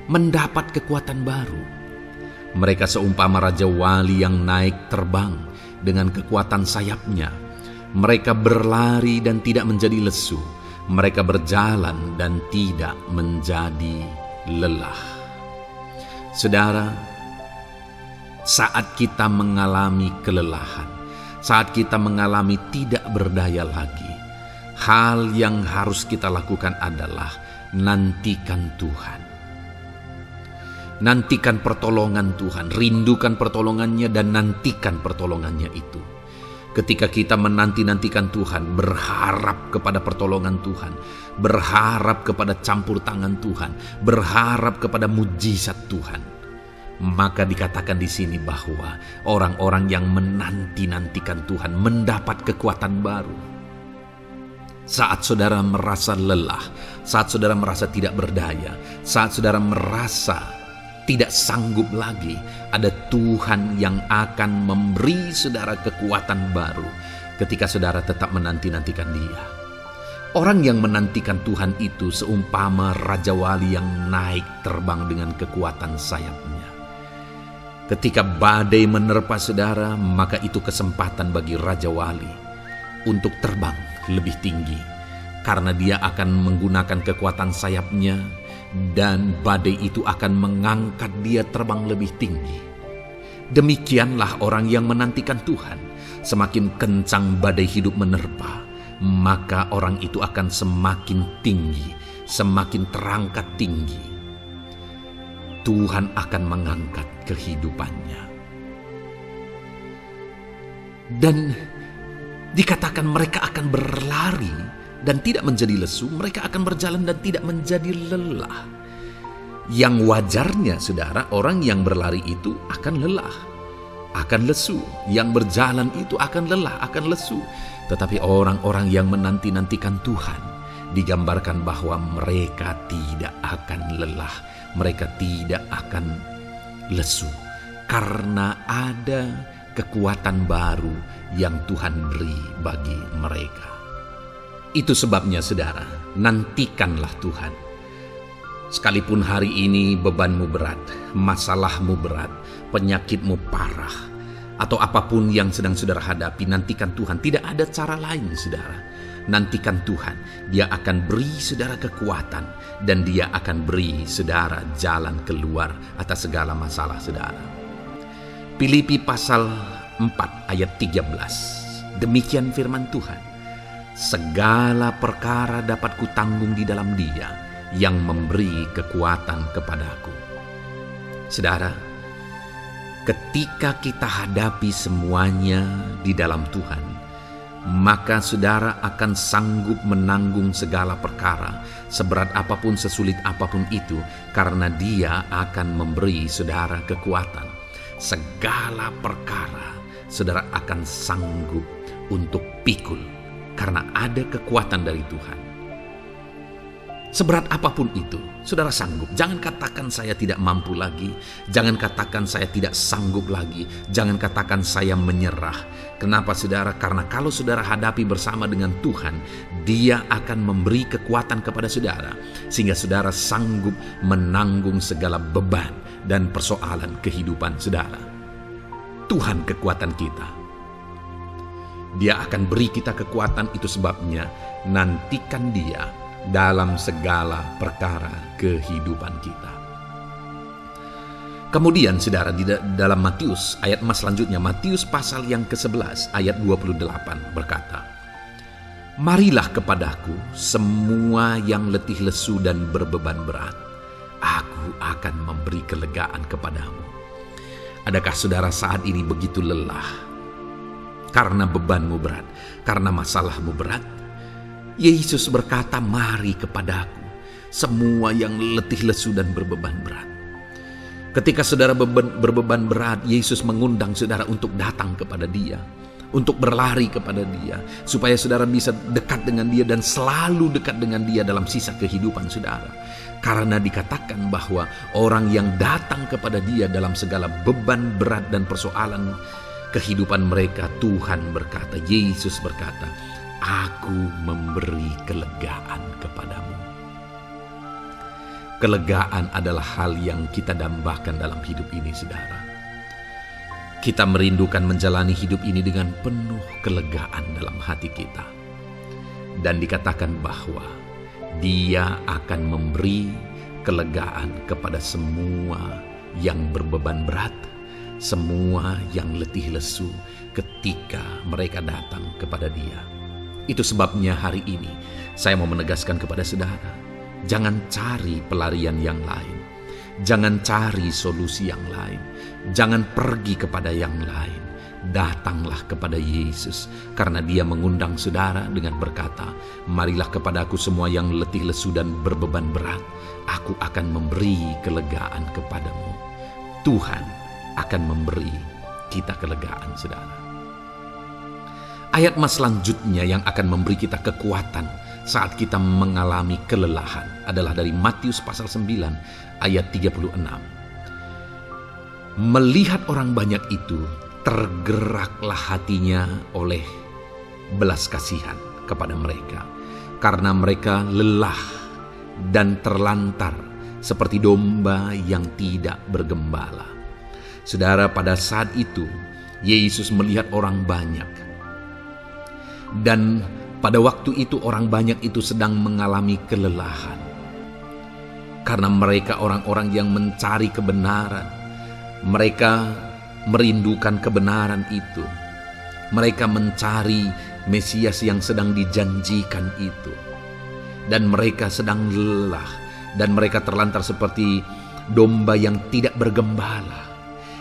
mendapat kekuatan baru. Mereka seumpama Raja Wali yang naik terbang dengan kekuatan sayapnya. Mereka berlari dan tidak menjadi lesu. Mereka berjalan dan tidak menjadi lelah. Saudara, saat kita mengalami kelelahan, saat kita mengalami tidak berdaya lagi, hal yang harus kita lakukan adalah nantikan Tuhan. Nantikan pertolongan Tuhan, rindukan pertolongannya dan nantikan pertolongannya itu. Ketika kita menanti-nantikan Tuhan, berharap kepada pertolongan Tuhan, berharap kepada campur tangan Tuhan, berharap kepada mujizat Tuhan, maka dikatakan di sini bahwa orang-orang yang menanti-nantikan Tuhan mendapat kekuatan baru. Saat saudara merasa lelah, saat saudara merasa tidak berdaya, saat saudara merasa tidak sanggup lagi, ada Tuhan yang akan memberi saudara kekuatan baru ketika saudara tetap menanti-nantikan Dia. Orang yang menantikan Tuhan itu seumpama Raja Wali yang naik terbang dengan kekuatan sayapnya. Ketika badai menerpa saudara, maka itu kesempatan bagi Raja Wali untuk terbang lebih tinggi, karena dia akan menggunakan kekuatan sayapnya dan badai itu akan mengangkat dia terbang lebih tinggi. Demikianlah orang yang menantikan Tuhan. Semakin kencang badai hidup menerpa, maka orang itu akan semakin tinggi, semakin terangkat tinggi. Tuhan akan mengangkat kehidupannya. Dan dikatakan mereka akan berlari dan tidak menjadi lesu, mereka akan berjalan dan tidak menjadi lelah. Yang wajarnya saudara, orang yang berlari itu akan lelah, akan lesu. Yang berjalan itu akan lelah, akan lesu. Tetapi orang-orang yang menanti-nantikan Tuhan, digambarkan bahwa mereka tidak akan lelah, mereka tidak akan lesu, karena ada kekuatan baru yang Tuhan beri bagi mereka. Itu sebabnya saudara, nantikanlah Tuhan. Sekalipun hari ini bebanmu berat, masalahmu berat, penyakitmu parah, atau apapun yang sedang saudara hadapi, nantikan Tuhan. Tidak ada cara lain saudara. Nantikan Tuhan, Dia akan beri saudara kekuatan, dan Dia akan beri saudara jalan keluar atas segala masalah saudara. Filipi pasal 4 ayat 13. Demikian firman Tuhan. Segala perkara dapat kutanggung di dalam Dia yang memberi kekuatan kepadaku. Saudara, ketika kita hadapi semuanya di dalam Tuhan, maka saudara akan sanggup menanggung segala perkara, seberat apapun, sesulit apapun itu, karena Dia akan memberi saudara kekuatan. Segala perkara saudara akan sanggup untuk pikul, karena ada kekuatan dari Tuhan. Seberat apapun itu, saudara sanggup. Jangan katakan saya tidak mampu lagi. Jangan katakan saya tidak sanggup lagi. Jangan katakan saya menyerah. Kenapa saudara? Karena kalau saudara hadapi bersama dengan Tuhan, Dia akan memberi kekuatan kepada saudara, sehingga saudara sanggup menanggung segala beban dan persoalan kehidupan saudara. Tuhan kekuatan kita. Dia akan beri kita kekuatan, itu sebabnya nantikan Dia dalam segala perkara kehidupan kita. Kemudian saudara, di dalam Matius ayat selanjutnya, Matius pasal yang ke-11 ayat 28 berkata, marilah kepadaku semua yang letih lesu dan berbeban berat, aku akan memberi kelegaan kepadamu. Adakah saudara saat ini begitu lelah karena bebanmu berat, karena masalahmu berat? Yesus berkata, mari kepadaku semua yang letih lesu dan berbeban berat. Ketika saudara berbeban berat, Yesus mengundang saudara untuk datang kepada Dia, untuk berlari kepada Dia, supaya saudara bisa dekat dengan Dia dan selalu dekat dengan Dia dalam sisa kehidupan saudara. Karena dikatakan bahwa orang yang datang kepada Dia dalam segala beban berat dan persoalan kehidupan mereka, Tuhan berkata, Yesus berkata, aku memberi kelegaan kepadamu. Kelegaan adalah hal yang kita dambakan dalam hidup ini, saudara. Kita merindukan menjalani hidup ini dengan penuh kelegaan dalam hati kita. Dan dikatakan bahwa Dia akan memberi kelegaan kepada semua yang berbeban berat, semua yang letih lesu ketika mereka datang kepada Dia. Itu sebabnya hari ini saya mau menegaskan kepada saudara, jangan cari pelarian yang lain, jangan cari solusi yang lain, jangan pergi kepada yang lain. Datanglah kepada Yesus, karena Dia mengundang saudara dengan berkata, marilah kepadaku semua yang letih lesu dan berbeban berat, aku akan memberi kelegaan kepadamu. Tuhan akan memberi kita kelegaan, saudara. Ayat selanjutnya yang akan memberi kita kekuatan saat kita mengalami kelelahan adalah dari Matius pasal 9 ayat 36. Melihat orang banyak itu, tergeraklah hatinya oleh belas kasihan kepada mereka, karena mereka lelah dan terlantar seperti domba yang tidak bergembala. Saudara, pada saat itu Yesus melihat orang banyak. Dan pada waktu itu orang banyak itu sedang mengalami kelelahan. Karena mereka orang-orang yang mencari kebenaran. Mereka merindukan kebenaran itu. Mereka mencari Mesias yang sedang dijanjikan itu. Dan mereka sedang lelah. Dan mereka terlantar seperti domba yang tidak bergembala.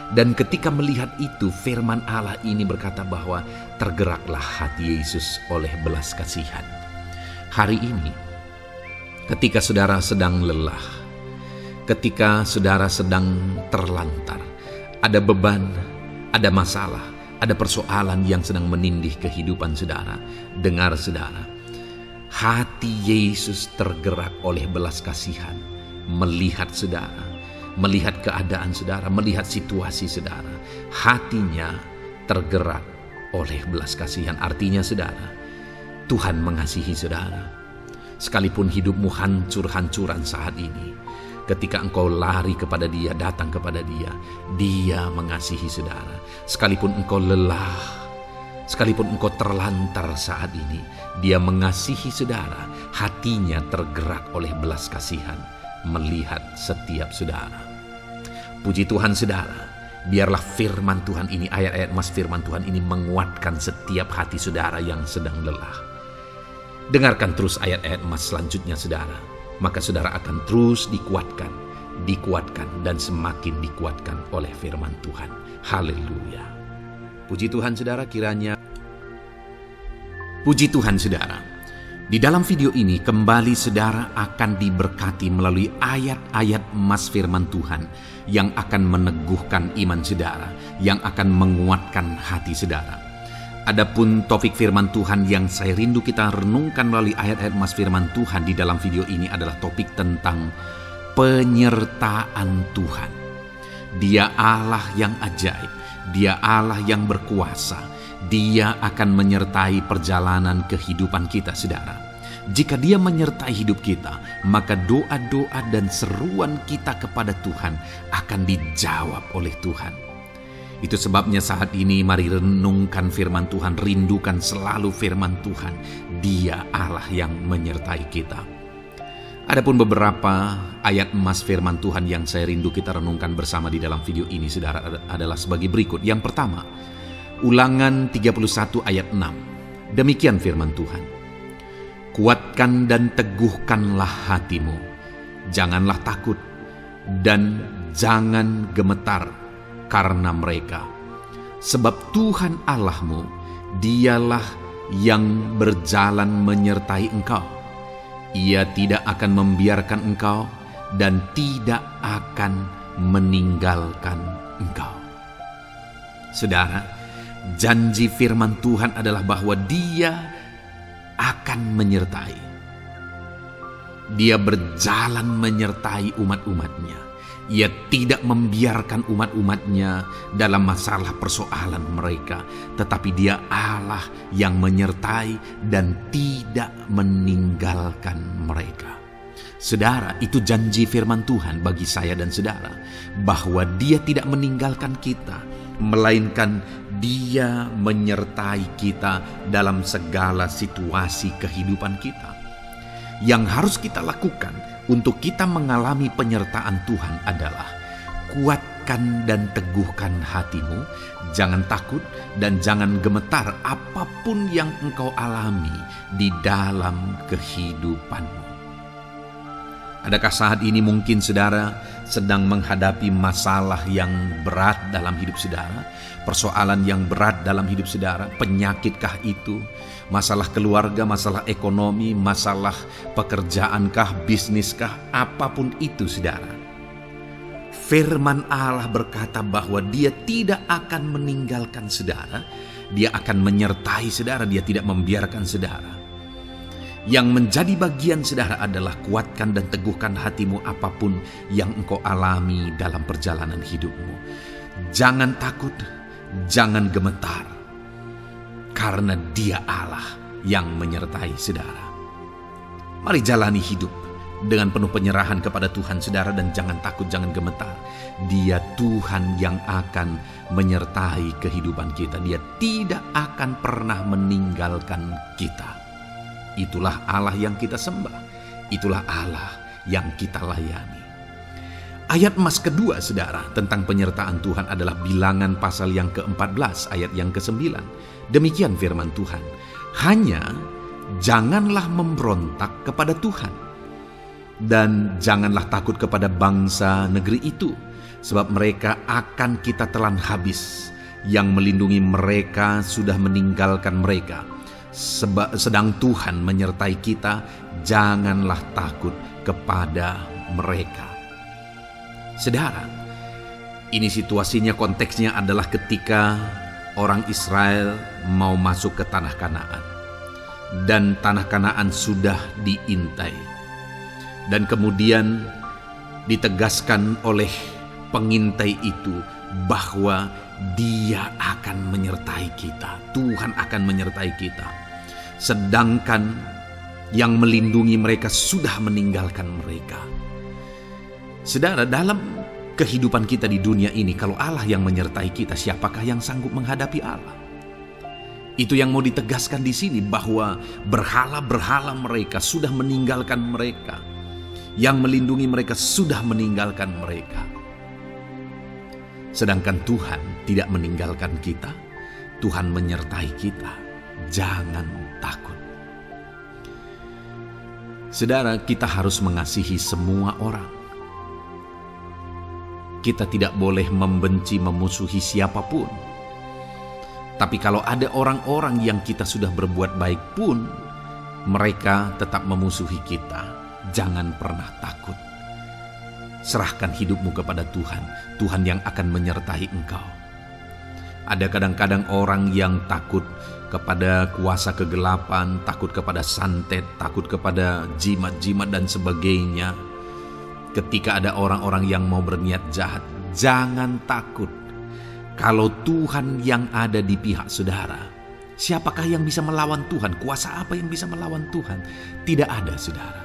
Dan ketika melihat itu, firman Allah ini berkata bahwa tergeraklah hati Yesus oleh belas kasihan. Hari ini, ketika saudara sedang lelah, ketika saudara sedang terlantar, ada beban, ada masalah, ada persoalan yang sedang menindih kehidupan saudara, dengar saudara, hati Yesus tergerak oleh belas kasihan, melihat saudara, melihat keadaan saudara, melihat situasi saudara. Hatinya tergerak oleh belas kasihan. Artinya saudara, Tuhan mengasihi saudara. Sekalipun hidupmu hancur-hancuran saat ini, ketika engkau lari kepada Dia, datang kepada Dia, Dia mengasihi saudara. Sekalipun engkau lelah, sekalipun engkau terlantar saat ini, Dia mengasihi saudara. Hatinya tergerak oleh belas kasihan melihat setiap saudara. Puji Tuhan saudara, biarlah firman Tuhan ini, ayat-ayat emas firman Tuhan ini menguatkan setiap hati saudara yang sedang lelah. Dengarkan terus ayat-ayat emas selanjutnya saudara, maka saudara akan terus dikuatkan, dan semakin dikuatkan oleh firman Tuhan. Haleluya. Puji Tuhan saudara, Puji Tuhan saudara, di dalam video ini kembali saudara akan diberkati melalui ayat-ayat emas firman Tuhan yang akan meneguhkan iman saudara, yang akan menguatkan hati saudara. Adapun topik firman Tuhan yang saya rindu kita renungkan melalui ayat-ayat emas firman Tuhan di dalam video ini adalah topik tentang penyertaan Tuhan. Dia Allah yang ajaib, Dia Allah yang berkuasa. Dia akan menyertai perjalanan kehidupan kita saudara. Jika Dia menyertai hidup kita, maka doa-doa dan seruan kita kepada Tuhan akan dijawab oleh Tuhan. Itu sebabnya saat ini mari renungkan firman Tuhan, rindukan selalu firman Tuhan. Dia Allah yang menyertai kita. Adapun beberapa ayat emas firman Tuhan yang saya rindu kita renungkan bersama di dalam video ini saudara adalah sebagai berikut. Yang pertama, Ulangan 31 ayat 6. Demikian firman Tuhan. Kuatkan dan teguhkanlah hatimu. Janganlah takut dan jangan gemetar karena mereka. Sebab Tuhan Allahmu, Dialah yang berjalan menyertai engkau. Ia tidak akan membiarkan engkau dan tidak akan meninggalkan engkau. Saudara, janji firman Tuhan adalah bahwa Dia akan menyertai. Dia berjalan menyertai umat-umatnya. Ia tidak membiarkan umat-umatnya dalam masalah persoalan mereka, tetapi Dia Allah yang menyertai dan tidak meninggalkan mereka. Saudara, itu janji firman Tuhan bagi saya dan saudara, bahwa Dia tidak meninggalkan kita, melainkan Dia menyertai kita dalam segala situasi kehidupan kita. Yang harus kita lakukan untuk kita mengalami penyertaan Tuhan adalah kuatkan dan teguhkan hatimu, jangan takut dan jangan gemetar apapun yang engkau alami di dalam kehidupanmu. Adakah saat ini mungkin saudara sedang menghadapi masalah yang berat dalam hidup saudara? Persoalan yang berat dalam hidup saudara? Penyakitkah itu? Masalah keluarga, masalah ekonomi, masalah pekerjaankah, bisniskah? Apapun itu saudara. Firman Allah berkata bahwa Dia tidak akan meninggalkan saudara. Dia akan menyertai saudara, Dia tidak membiarkan saudara. Yang menjadi bagian saudara adalah kuatkan dan teguhkan hatimu apapun yang engkau alami dalam perjalanan hidupmu. Jangan takut, jangan gemetar, karena Dia Allah yang menyertai saudara. Mari jalani hidup dengan penuh penyerahan kepada Tuhan saudara, dan jangan takut, jangan gemetar. Dia Tuhan yang akan menyertai kehidupan kita. Dia tidak akan pernah meninggalkan kita. Itulah Allah yang kita sembah. Itulah Allah yang kita layani. Ayat emas kedua saudara tentang penyertaan Tuhan adalah Bilangan pasal yang ke-14 ayat yang ke-9. Demikian firman Tuhan. Hanya janganlah memberontak kepada Tuhan, dan janganlah takut kepada bangsa negeri itu, sebab mereka akan kita telan habis. Yang melindungi mereka sudah meninggalkan mereka. Sedang Tuhan menyertai kita, janganlah takut kepada mereka. Saudara, ini situasinya, konteksnya adalah ketika orang Israel mau masuk ke tanah Kanaan. Dan tanah Kanaan sudah diintai. Dan kemudian ditegaskan oleh pengintai itu bahwa Dia akan menyertai kita. Tuhan akan menyertai kita. Sedangkan yang melindungi mereka sudah meninggalkan mereka. Saudara, dalam kehidupan kita di dunia ini, kalau Allah yang menyertai kita, siapakah yang sanggup menghadapi Allah? Itu yang mau ditegaskan di sini, bahwa berhala-berhala mereka sudah meninggalkan mereka. Yang melindungi mereka sudah meninggalkan mereka. Sedangkan Tuhan tidak meninggalkan kita. Tuhan menyertai kita. Jangan takut. Saudara, kita harus mengasihi semua orang. Kita tidak boleh membenci, memusuhi siapapun. Tapi kalau ada orang-orang yang kita sudah berbuat baik pun, mereka tetap memusuhi kita. Jangan pernah takut. Serahkan hidupmu kepada Tuhan. Tuhan yang akan menyertai engkau. Ada kadang-kadang orang yang takut kepada kuasa kegelapan, takut kepada santet, takut kepada jimat-jimat dan sebagainya. Ketika ada orang-orang yang mau berniat jahat, jangan takut. Kalau Tuhan yang ada di pihak saudara, siapakah yang bisa melawan Tuhan? Kuasa apa yang bisa melawan Tuhan? Tidak ada, saudara.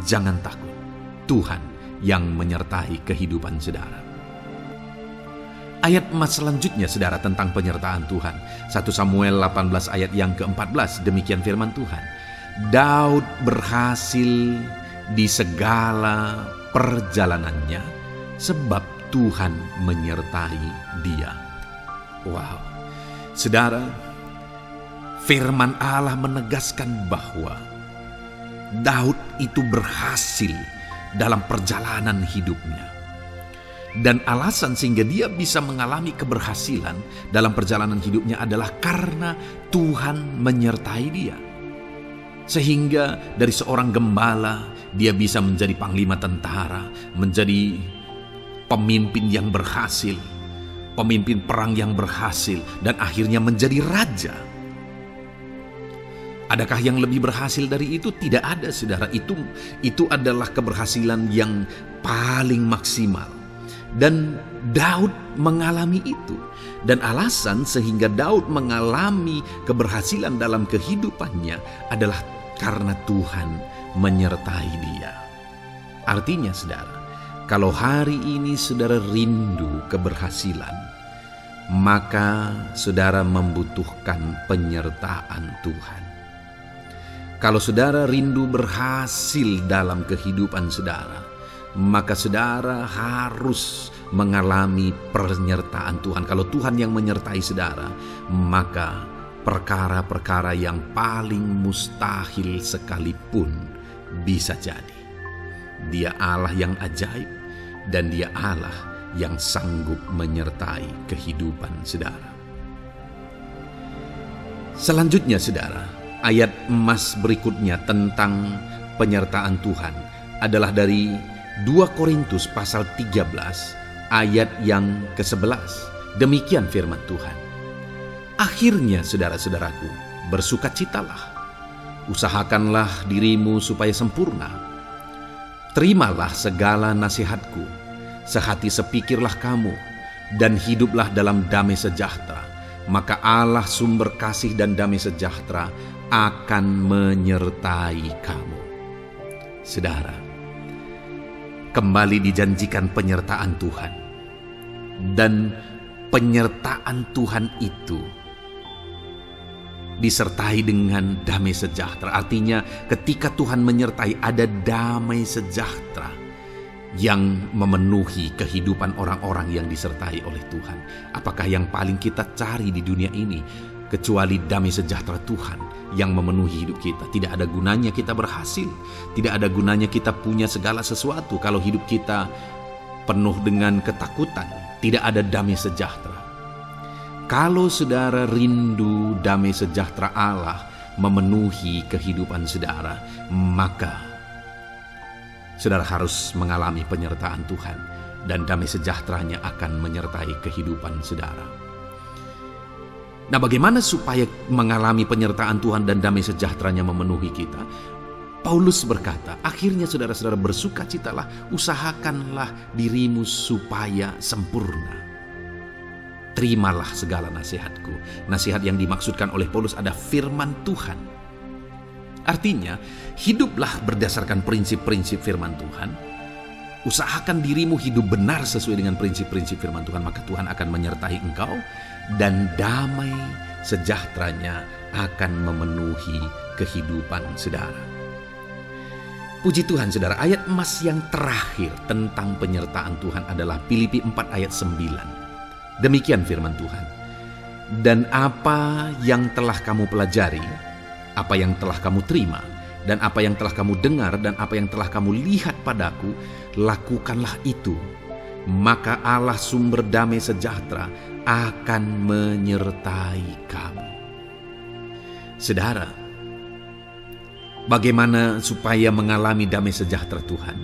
Jangan takut. Tuhan yang menyertai kehidupan saudara. Ayat emas selanjutnya, saudara, tentang penyertaan Tuhan. 1 Samuel 18 ayat yang ke-14, demikian firman Tuhan. Daud berhasil di segala perjalanannya sebab Tuhan menyertai dia. Wow. Saudara, firman Allah menegaskan bahwa Daud itu berhasil dalam perjalanan hidupnya. Dan alasan sehingga dia bisa mengalami keberhasilan dalam perjalanan hidupnya adalah karena Tuhan menyertai dia. Sehingga dari seorang gembala, dia bisa menjadi panglima tentara, menjadi pemimpin yang berhasil, pemimpin perang yang berhasil, dan akhirnya menjadi raja. Adakah yang lebih berhasil dari itu? Tidak ada, saudara. Itu adalah keberhasilan yang paling maksimal. Dan Daud mengalami itu. Dan alasan sehingga Daud mengalami keberhasilan dalam kehidupannya adalah karena Tuhan menyertai dia. Artinya, saudara, kalau hari ini saudara rindu keberhasilan, maka saudara membutuhkan penyertaan Tuhan. Kalau saudara rindu berhasil dalam kehidupan saudara, maka saudara harus mengalami penyertaan Tuhan. Kalau Tuhan yang menyertai saudara, maka perkara-perkara yang paling mustahil sekalipun bisa jadi. Dia Allah yang ajaib, dan Dia Allah yang sanggup menyertai kehidupan saudara. Selanjutnya, saudara, ayat emas berikutnya tentang penyertaan Tuhan adalah dari 2 Korintus pasal 13 ayat yang ke-11. Demikian firman Tuhan. Akhirnya, saudara-saudaraku, bersukacitalah. Usahakanlah dirimu supaya sempurna. Terimalah segala nasihatku. Sehati sepikirlah kamu, dan hiduplah dalam damai sejahtera. Maka Allah sumber kasih dan damai sejahtera akan menyertai kamu. Saudara, kembali dijanjikan penyertaan Tuhan. Dan penyertaan Tuhan itu disertai dengan damai sejahtera. Artinya ketika Tuhan menyertai, ada damai sejahtera yang memenuhi kehidupan orang-orang yang disertai oleh Tuhan. Apakah yang paling kita cari di dunia ini kecuali damai sejahtera Tuhan yang memenuhi hidup kita? Tidak ada gunanya kita berhasil, tidak ada gunanya kita punya segala sesuatu kalau hidup kita penuh dengan ketakutan, tidak ada damai sejahtera. Kalau saudara rindu damai sejahtera Allah memenuhi kehidupan saudara, maka saudara harus mengalami penyertaan Tuhan, dan damai sejahteranya akan menyertai kehidupan saudara. Nah, bagaimana supaya mengalami penyertaan Tuhan dan damai sejahteranya memenuhi kita? Paulus berkata, akhirnya saudara-saudara bersukacitalah, usahakanlah dirimu supaya sempurna. Terimalah segala nasihatku. Nasihat yang dimaksudkan oleh Paulus ada firman Tuhan. Artinya, hiduplah berdasarkan prinsip-prinsip firman Tuhan. Usahakan dirimu hidup benar sesuai dengan prinsip-prinsip firman Tuhan, maka Tuhan akan menyertai engkau dan damai sejahteranya akan memenuhi kehidupan saudara. Puji Tuhan saudara, ayat emas yang terakhir tentang penyertaan Tuhan adalah Filipi 4 ayat 9. Demikian firman Tuhan. Dan apa yang telah kamu pelajari, apa yang telah kamu terima, dan apa yang telah kamu dengar, dan apa yang telah kamu lihat padaku, lakukanlah itu. Maka Allah sumber damai sejahtera akan menyertai kamu. Saudara, bagaimana supaya mengalami damai sejahtera Tuhan?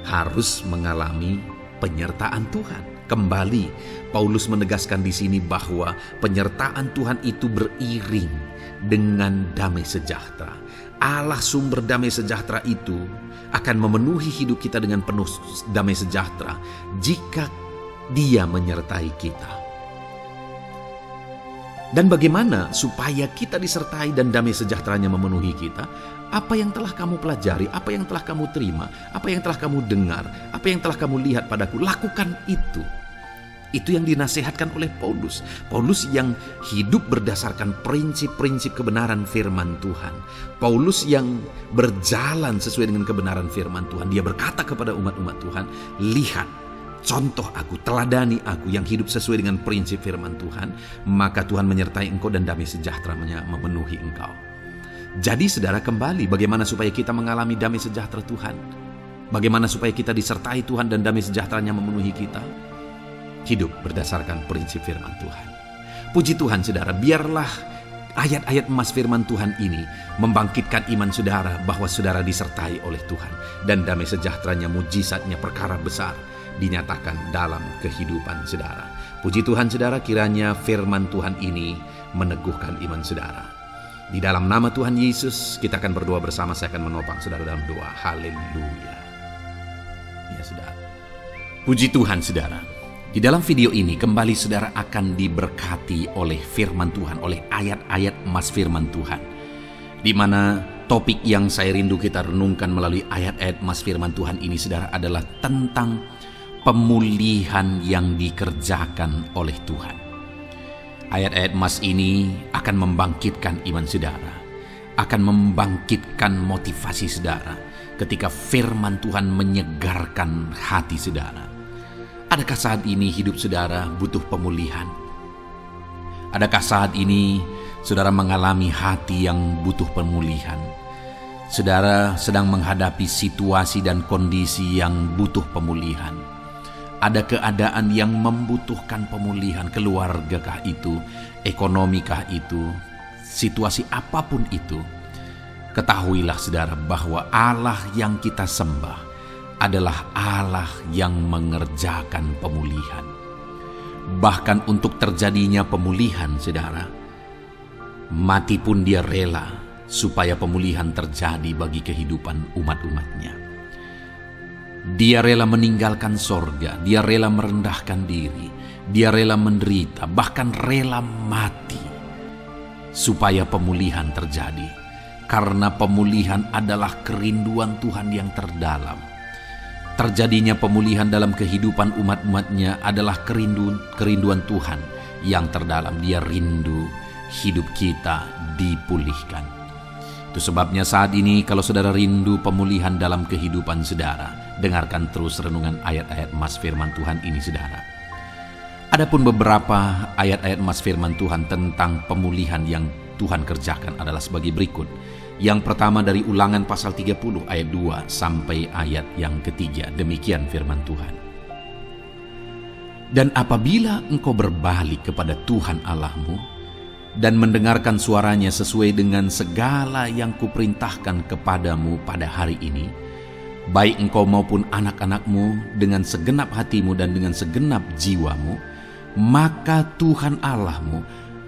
Harus mengalami penyertaan Tuhan. Kembali, Paulus menegaskan di sini bahwa penyertaan Tuhan itu beriring dengan damai sejahtera. Allah sumber damai sejahtera itu akan memenuhi hidup kita dengan penuh damai sejahtera jika Dia menyertai kita. Dan bagaimana supaya kita disertai dan damai sejahteranya memenuhi kita? Apa yang telah kamu pelajari, apa yang telah kamu terima, apa yang telah kamu dengar, apa yang telah kamu lihat padaku, lakukan itu. Itu yang dinasihatkan oleh Paulus. Paulus yang hidup berdasarkan prinsip-prinsip kebenaran firman Tuhan. Paulus yang berjalan sesuai dengan kebenaran firman Tuhan. Dia berkata kepada umat-umat Tuhan, lihat, contoh aku, teladani aku yang hidup sesuai dengan prinsip firman Tuhan, maka Tuhan menyertai engkau dan damai sejahtera memenuhi engkau. Jadi saudara, kembali bagaimana supaya kita mengalami damai sejahtera Tuhan? Bagaimana supaya kita disertai Tuhan dan damai sejahteranya memenuhi kita? Hidup berdasarkan prinsip firman Tuhan. Puji Tuhan saudara, biarlah ayat-ayat emas firman Tuhan ini membangkitkan iman saudara bahwa saudara disertai oleh Tuhan. Dan damai sejahteranya, mujizatnya, perkara besar dinyatakan dalam kehidupan saudara. Puji Tuhan saudara, kiranya firman Tuhan ini meneguhkan iman saudara. Di dalam nama Tuhan Yesus kita akan berdoa bersama. Saya akan menopang saudara dalam doa. Haleluya. Ya saudara. Puji Tuhan saudara. Di dalam video ini kembali saudara akan diberkati oleh firman Tuhan, oleh ayat-ayat emas firman Tuhan. Di mana topik yang saya rindu kita renungkan melalui ayat-ayat emas firman Tuhan ini saudara adalah tentang pemulihan yang dikerjakan oleh Tuhan. Ayat-ayat emas ini akan membangkitkan iman saudara, akan membangkitkan motivasi saudara ketika firman Tuhan menyegarkan hati saudara. Adakah saat ini hidup saudara butuh pemulihan? Adakah saat ini saudara mengalami hati yang butuh pemulihan? Saudara sedang menghadapi situasi dan kondisi yang butuh pemulihan. Ada keadaan yang membutuhkan pemulihan, keluargakah itu, ekonomikah itu, situasi apapun itu. Ketahuilah saudara bahwa Allah yang kita sembah adalah Allah yang mengerjakan pemulihan. Bahkan untuk terjadinya pemulihan saudara, mati pun Dia rela supaya pemulihan terjadi bagi kehidupan umat-umatnya. Dia rela meninggalkan sorga, Dia rela merendahkan diri, Dia rela menderita, bahkan rela mati supaya pemulihan terjadi. Karena pemulihan adalah kerinduan Tuhan yang terdalam. Terjadinya pemulihan dalam kehidupan umat-umatnya adalah kerinduan Tuhan yang terdalam. Dia rindu hidup kita dipulihkan. Itu sebabnya saat ini kalau saudara rindu pemulihan dalam kehidupan saudara, dengarkan terus renungan ayat-ayat emas firman Tuhan ini saudara. Adapun beberapa ayat-ayat emas firman Tuhan tentang pemulihan yang Tuhan kerjakan adalah sebagai berikut. Yang pertama dari Ulangan pasal 30 ayat 2 sampai ayat yang ketiga. Demikian firman Tuhan. Dan apabila engkau berbalik kepada Tuhan Allahmu dan mendengarkan suaranya sesuai dengan segala yang kuperintahkan kepadamu pada hari ini, baik engkau maupun anak-anakmu dengan segenap hatimu dan dengan segenap jiwamu, maka Tuhan Allahmu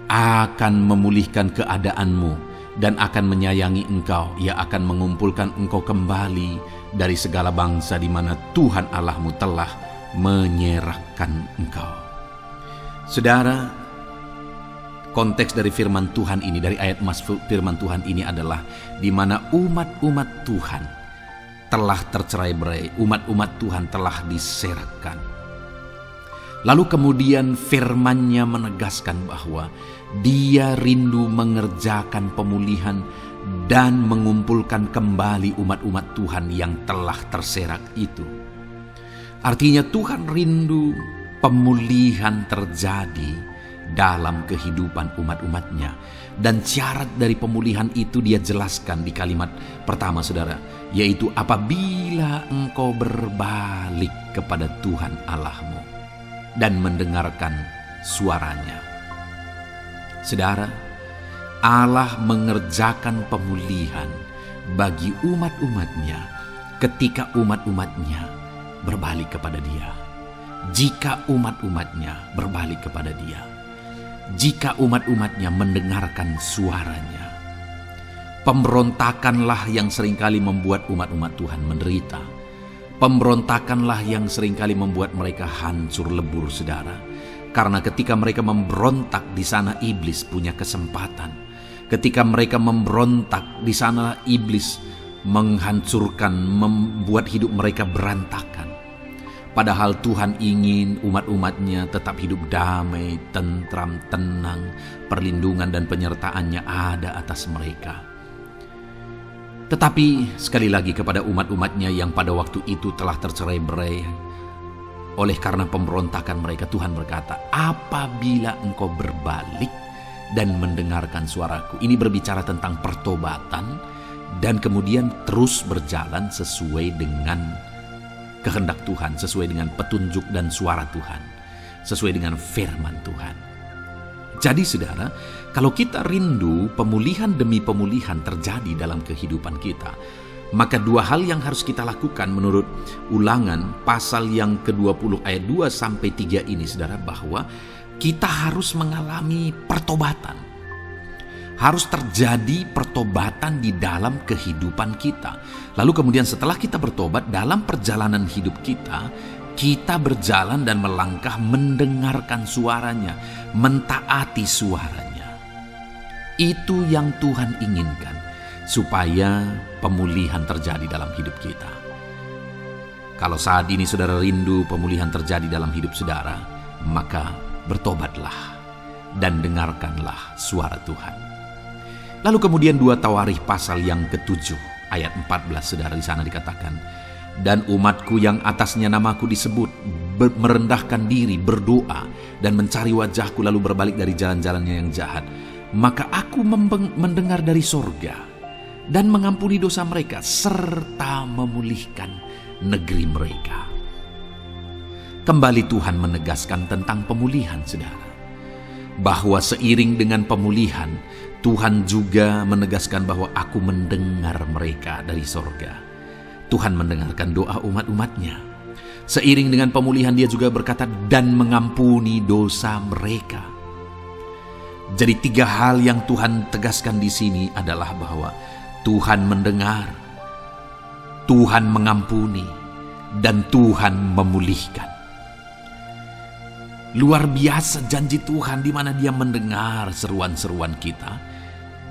akan memulihkan keadaanmu dan akan menyayangi engkau. Ia akan mengumpulkan engkau kembali dari segala bangsa di mana Tuhan Allahmu telah menyerahkan engkau. Saudara, konteks dari firman Tuhan ini, dari ayat firman Tuhan ini adalah di mana umat-umat Tuhan telah tercerai-berai, umat-umat Tuhan telah diserahkan. Lalu kemudian firman-Nya menegaskan bahwa Dia rindu mengerjakan pemulihan dan mengumpulkan kembali umat-umat Tuhan yang telah terserak itu. Artinya Tuhan rindu pemulihan terjadi dalam kehidupan umat-umatnya. Dan syarat dari pemulihan itu Dia jelaskan di kalimat pertama, saudara, yaitu apabila engkau berbalik kepada Tuhan Allahmu dan mendengarkan suaranya. Saudara, Allah mengerjakan pemulihan bagi umat-umatnya ketika umat-umatnya berbalik kepada Dia. Jika umat-umatnya berbalik kepada Dia, jika umat-umatnya mendengarkan suaranya. Pemberontakanlah yang seringkali membuat umat-umat Tuhan menderita. Pemberontakanlah yang seringkali membuat mereka hancur lebur, saudara. Karena ketika mereka memberontak, di sana iblis punya kesempatan. Ketika mereka memberontak, di sana iblis menghancurkan, membuat hidup mereka berantakan. Padahal Tuhan ingin umat-umatnya tetap hidup damai, tentram, tenang, perlindungan dan penyertaan-Nya ada atas mereka. Tetapi sekali lagi kepada umat-umatnya yang pada waktu itu telah tercerai-berai oleh karena pemberontakan mereka, Tuhan berkata, apabila engkau berbalik dan mendengarkan suaraku. Ini berbicara tentang pertobatan dan kemudian terus berjalan sesuai dengan kehendak Tuhan, sesuai dengan petunjuk dan suara Tuhan, sesuai dengan firman Tuhan. Jadi saudara, kalau kita rindu pemulihan demi pemulihan terjadi dalam kehidupan kita, maka dua hal yang harus kita lakukan menurut Ulangan pasal yang ke-20 ayat 2-3 ini, saudara, bahwa kita harus mengalami pertobatan. Harus terjadi pertobatan di dalam kehidupan kita. Lalu kemudian setelah kita bertobat, dalam perjalanan hidup kita, kita berjalan dan melangkah mendengarkan suaranya, mentaati suaranya. Itu yang Tuhan inginkan, supaya pemulihan terjadi dalam hidup kita. Kalau saat ini saudara rindu pemulihan terjadi dalam hidup saudara, maka bertobatlah dan dengarkanlah suara Tuhan. Lalu kemudian 2 Tawarikh pasal yang ke-7 ayat 14, saudara, di sana dikatakan, dan umatku yang atasnya namaku disebut merendahkan diri, berdoa dan mencari wajahku lalu berbalik dari jalan-jalannya yang jahat, maka aku mendengar dari sorga dan mengampuni dosa mereka serta memulihkan negeri mereka. Kembali Tuhan menegaskan tentang pemulihan, saudara, bahwa seiring dengan pemulihan Tuhan juga menegaskan bahwa aku mendengar mereka dari sorga. Tuhan mendengarkan doa umat-umatnya. Seiring dengan pemulihan Dia juga berkata dan mengampuni dosa mereka. Jadi 3 hal yang Tuhan tegaskan di sini adalah bahwa Tuhan mendengar, Tuhan mengampuni, dan Tuhan memulihkan. Luar biasa janji Tuhan, di mana Dia mendengar seruan-seruan kita,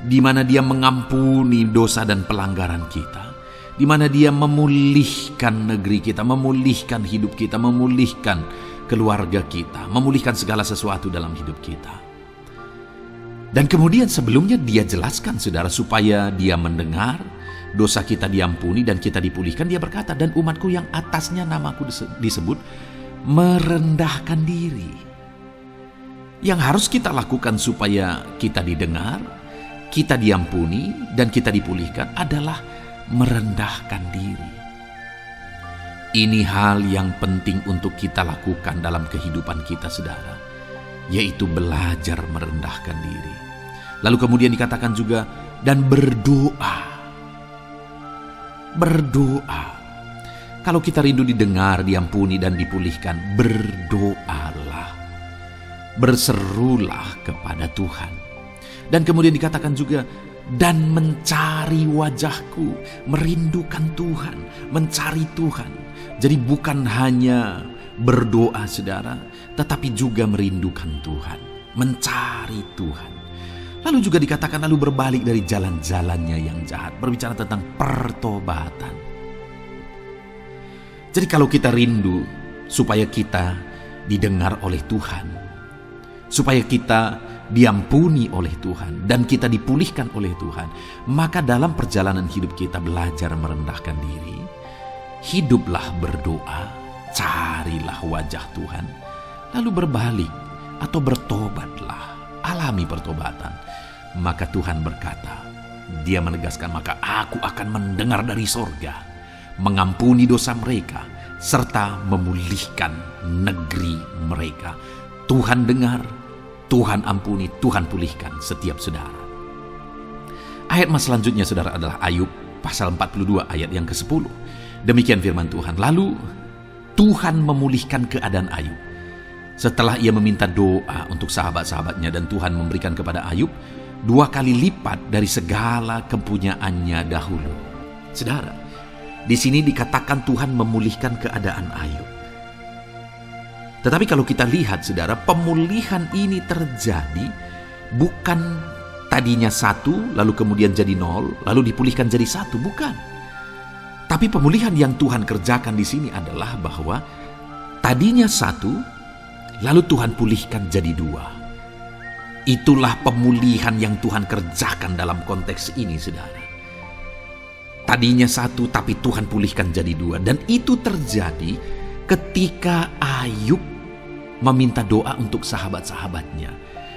di mana Dia mengampuni dosa dan pelanggaran kita, di mana Dia memulihkan negeri kita, memulihkan hidup kita, memulihkan keluarga kita, memulihkan segala sesuatu dalam hidup kita. Dan kemudian sebelumnya Dia jelaskan, saudara, supaya Dia mendengar, dosa kita diampuni dan kita dipulihkan. Dia berkata, dan umatku yang atasnya namaku disebut merendahkan diri. Yang harus kita lakukan supaya kita didengar, kita diampuni, dan kita dipulihkan adalah merendahkan diri. Ini hal yang penting untuk kita lakukan dalam kehidupan kita, saudara, yaitu belajar merendahkan diri. Lalu kemudian dikatakan juga, dan berdoa. Berdoa. Kalau kita rindu didengar, diampuni, dan dipulihkan, berdoalah. Berserulah kepada Tuhan. Dan kemudian dikatakan juga, dan mencari wajahku, merindukan Tuhan, mencari Tuhan. Jadi bukan hanya berdoa saudara, tetapi juga merindukan Tuhan, mencari Tuhan. Lalu juga dikatakan lalu berbalik dari jalan-jalannya yang jahat, berbicara tentang pertobatan. Jadi kalau kita rindu supaya kita didengar oleh Tuhan, supaya kita diampuni oleh Tuhan dan kita dipulihkan oleh Tuhan, maka dalam perjalanan hidup kita belajar merendahkan diri, hiduplah berdoa, carilah wajah Tuhan, lalu berbalik atau bertobatlah, alami pertobatan. Maka Tuhan berkata, Dia menegaskan, maka aku akan mendengar dari sorga, mengampuni dosa mereka, serta memulihkan negeri mereka. Tuhan dengar, Tuhan ampuni, Tuhan pulihkan setiap saudara. Ayat mas selanjutnya saudara adalah Ayub pasal 42 ayat yang ke-10. Demikian firman Tuhan. Lalu Tuhan memulihkan keadaan Ayub. Setelah ia meminta doa untuk sahabat-sahabatnya dan Tuhan memberikan kepada Ayub 2 kali lipat dari segala kepunyaannya dahulu. Saudara, di sini dikatakan Tuhan memulihkan keadaan Ayub. Tetapi kalau kita lihat saudara, pemulihan ini terjadi bukan tadinya 1, lalu kemudian jadi 0, lalu dipulihkan jadi 1, bukan. Tapi pemulihan yang Tuhan kerjakan di sini adalah bahwa tadinya 1, lalu Tuhan pulihkan jadi 2. Itulah pemulihan yang Tuhan kerjakan dalam konteks ini saudara. Tadinya 1, tapi Tuhan pulihkan jadi 2. Dan itu terjadi ketika Ayub meminta doa untuk sahabat-sahabatnya,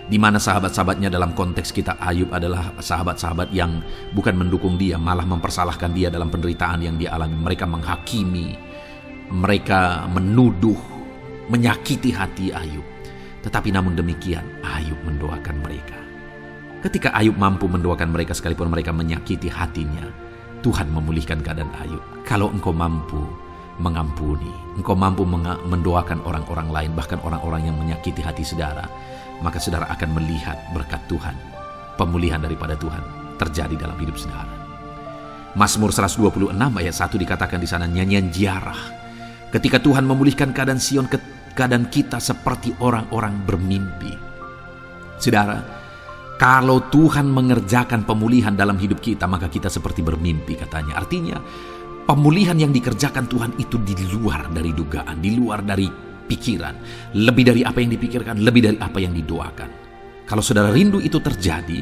di mana sahabat-sahabatnya dalam konteks kita Ayub adalah sahabat-sahabat yang bukan mendukung dia, malah mempersalahkan dia dalam penderitaan yang dia alami. Mereka menghakimi, mereka menuduh, menyakiti hati Ayub. Tetapi namun demikian Ayub mendoakan mereka. Ketika Ayub mampu mendoakan mereka sekalipun mereka menyakiti hatinya, Tuhan memulihkan keadaan Ayub. Kalau engkau mampu mengampuni, engkau mampu mendoakan orang-orang lain, bahkan orang-orang yang menyakiti hati saudara, maka saudara akan melihat berkat Tuhan, pemulihan daripada Tuhan terjadi dalam hidup saudara. Mazmur 126 ayat 1 dikatakan di sana, nyanyian ziarah. Ketika Tuhan memulihkan keadaan Sion, keadaan kita seperti orang-orang bermimpi. Saudara, kalau Tuhan mengerjakan pemulihan dalam hidup kita, maka kita seperti bermimpi katanya. Artinya, pemulihan yang dikerjakan Tuhan itu di luar dari dugaan, di luar dari pikiran, lebih dari apa yang dipikirkan, lebih dari apa yang didoakan. Kalau saudara rindu itu terjadi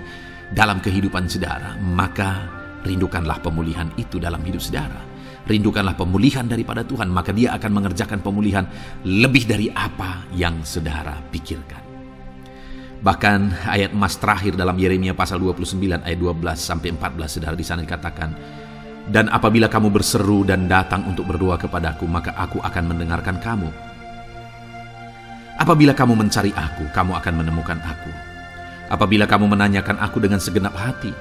dalam kehidupan saudara, maka rindukanlah pemulihan itu dalam hidup saudara. Rindukanlah pemulihan daripada Tuhan, maka Dia akan mengerjakan pemulihan lebih dari apa yang saudara pikirkan. Bahkan ayat emas terakhir dalam Yeremia pasal 29 ayat 12 sampai 14 saudara, di sana dikatakan, dan apabila kamu berseru dan datang untuk berdoa kepadaku, maka aku akan mendengarkan kamu. Apabila kamu mencari aku, kamu akan menemukan aku. Apabila kamu menanyakan aku dengan segenap hati,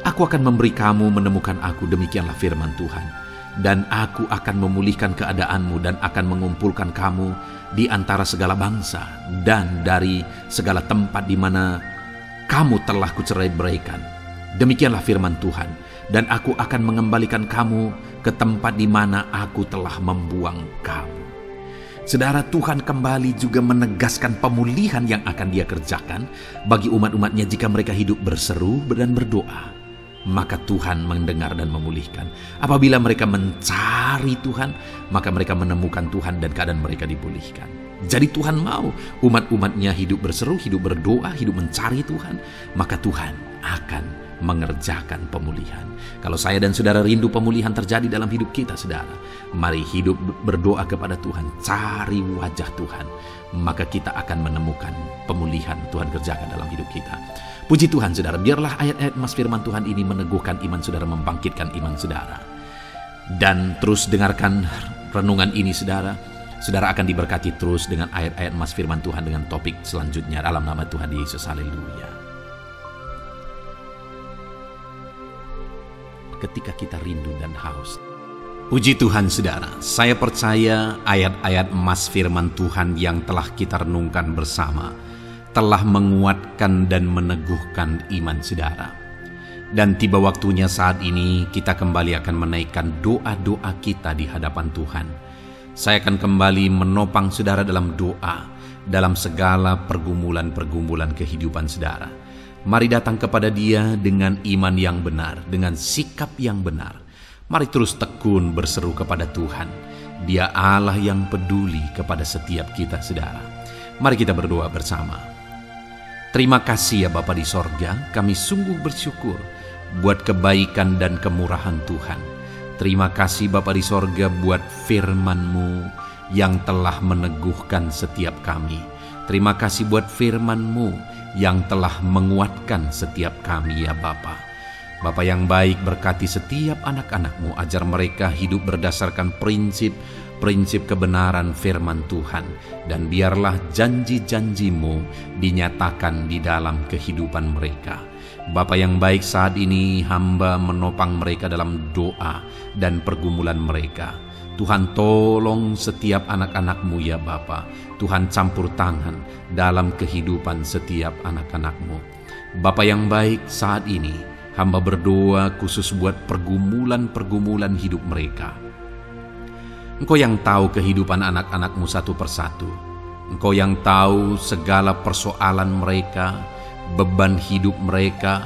aku akan memberi kamu menemukan aku. Demikianlah firman Tuhan. Dan aku akan memulihkan keadaanmu dan akan mengumpulkan kamu di antara segala bangsa dan dari segala tempat di mana kamu telah kucerai-beraikan. Demikianlah firman Tuhan. Dan aku akan mengembalikan kamu ke tempat di mana aku telah membuang kamu. Saudara, Tuhan kembali juga menegaskan pemulihan yang akan Dia kerjakan bagi umat-umatnya jika mereka hidup berseru dan berdoa. Maka Tuhan mendengar dan memulihkan. Apabila mereka mencari Tuhan, maka mereka menemukan Tuhan dan keadaan mereka dipulihkan. Jadi Tuhan mau umat-umatnya hidup berseru, hidup berdoa, hidup mencari Tuhan, maka Tuhan akan mengerjakan pemulihan. Kalau saya dan saudara rindu pemulihan terjadi dalam hidup kita saudara, mari hidup berdoa kepada Tuhan, cari wajah Tuhan, maka kita akan menemukan pemulihan Tuhan kerjakan dalam hidup kita. Puji Tuhan saudara, biarlah ayat-ayat mas firman Tuhan ini meneguhkan iman saudara, membangkitkan iman saudara. Dan terus dengarkan renungan ini saudara. Saudara akan diberkati terus dengan ayat-ayat mas firman Tuhan dengan topik selanjutnya dalam nama Tuhan Yesus. Haleluya. Ketika kita rindu dan haus. Puji Tuhan saudara, saya percaya ayat-ayat emas firman Tuhan yang telah kita renungkan bersama telah menguatkan dan meneguhkan iman saudara. Dan tiba waktunya saat ini kita kembali akan menaikkan doa-doa kita di hadapan Tuhan. Saya akan kembali menopang saudara dalam doa, dalam segala pergumulan-pergumulan kehidupan saudara. Mari datang kepada Dia dengan iman yang benar, dengan sikap yang benar. Mari terus tekun berseru kepada Tuhan. Dia Allah yang peduli kepada setiap kita saudara. Mari kita berdoa bersama. Terima kasih ya Bapa di sorga, kami sungguh bersyukur buat kebaikan dan kemurahan Tuhan. Terima kasih Bapa di sorga buat firman-Mu yang telah meneguhkan setiap kami. Terima kasih buat firman-Mu yang telah menguatkan setiap kami ya Bapa. Bapa yang baik, berkati setiap anak-anak-Mu, ajar mereka hidup berdasarkan prinsip kebenaran firman Tuhan. Dan biarlah janji-janji-Mu dinyatakan di dalam kehidupan mereka. Bapa yang baik, saat ini hamba menopang mereka dalam doa dan pergumulan mereka. Tuhan tolong setiap anak-anak-Mu ya Bapa. Tuhan campur tangan dalam kehidupan setiap anak-anak-Mu. Bapa yang baik, saat ini hamba berdoa khusus buat pergumulan-pergumulan hidup mereka. Engkau yang tahu kehidupan anak-anak-Mu satu persatu. Engkau yang tahu segala persoalan mereka, beban hidup mereka.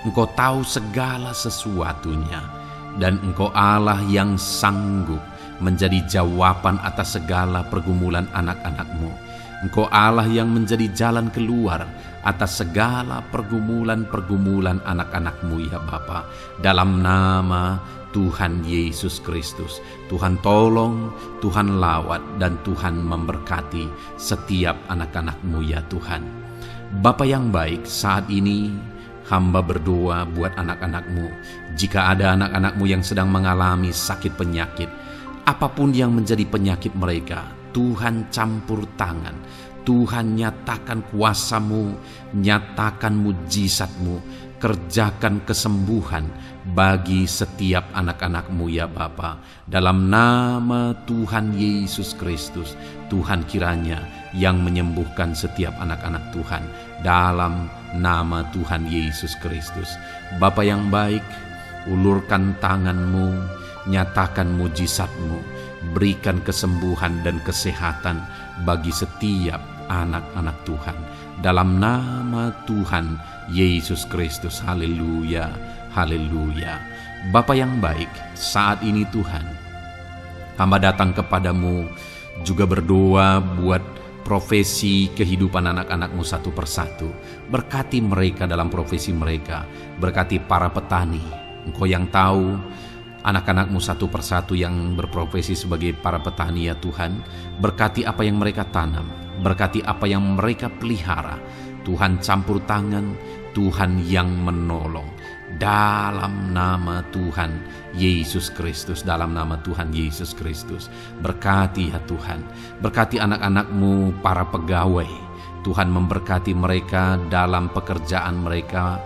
Engkau tahu segala sesuatunya. Dan Engkau Allah yang sanggup menjadi jawaban atas segala pergumulan anak-anak-Mu. Engkau Allah yang menjadi jalan keluar atas segala pergumulan-pergumulan anak-anak-Mu ya Bapa. Dalam nama Tuhan Yesus Kristus, Tuhan tolong, Tuhan lawat, dan Tuhan memberkati setiap anak-anak-Mu ya Tuhan. Bapa yang baik, saat ini hamba berdoa buat anak-anak-Mu. Jika ada anak-anak-Mu yang sedang mengalami sakit penyakit, apapun yang menjadi penyakit mereka, Tuhan campur tangan. Tuhan nyatakan kuasa-Mu, nyatakan mujizat-Mu, kerjakan kesembuhan bagi setiap anak-anak-Mu ya Bapa. Dalam nama Tuhan Yesus Kristus, Tuhan kiranya yang menyembuhkan setiap anak-anak Tuhan. Dalam nama Tuhan Yesus Kristus. Bapa yang baik, ulurkan tangan-Mu, nyatakan mujizat-Mu, berikan kesembuhan dan kesehatan bagi setiap anak-anak Tuhan. Dalam nama Tuhan Yesus Kristus. Haleluya, haleluya. Bapa yang baik, saat ini Tuhan, hamba datang kepadamu juga berdoa buat profesi kehidupan anak-anak-Mu satu persatu. Berkati mereka dalam profesi mereka. Berkati para petani. Engkau yang tahu anak-anak-Mu satu persatu yang berprofesi sebagai para petani ya Tuhan. Berkati apa yang mereka tanam, berkati apa yang mereka pelihara. Tuhan campur tangan, Tuhan yang menolong. Dalam nama Tuhan Yesus Kristus, dalam nama Tuhan Yesus Kristus. Berkati ya Tuhan, berkati anak-anak-Mu para pegawai. Tuhan memberkati mereka dalam pekerjaan mereka,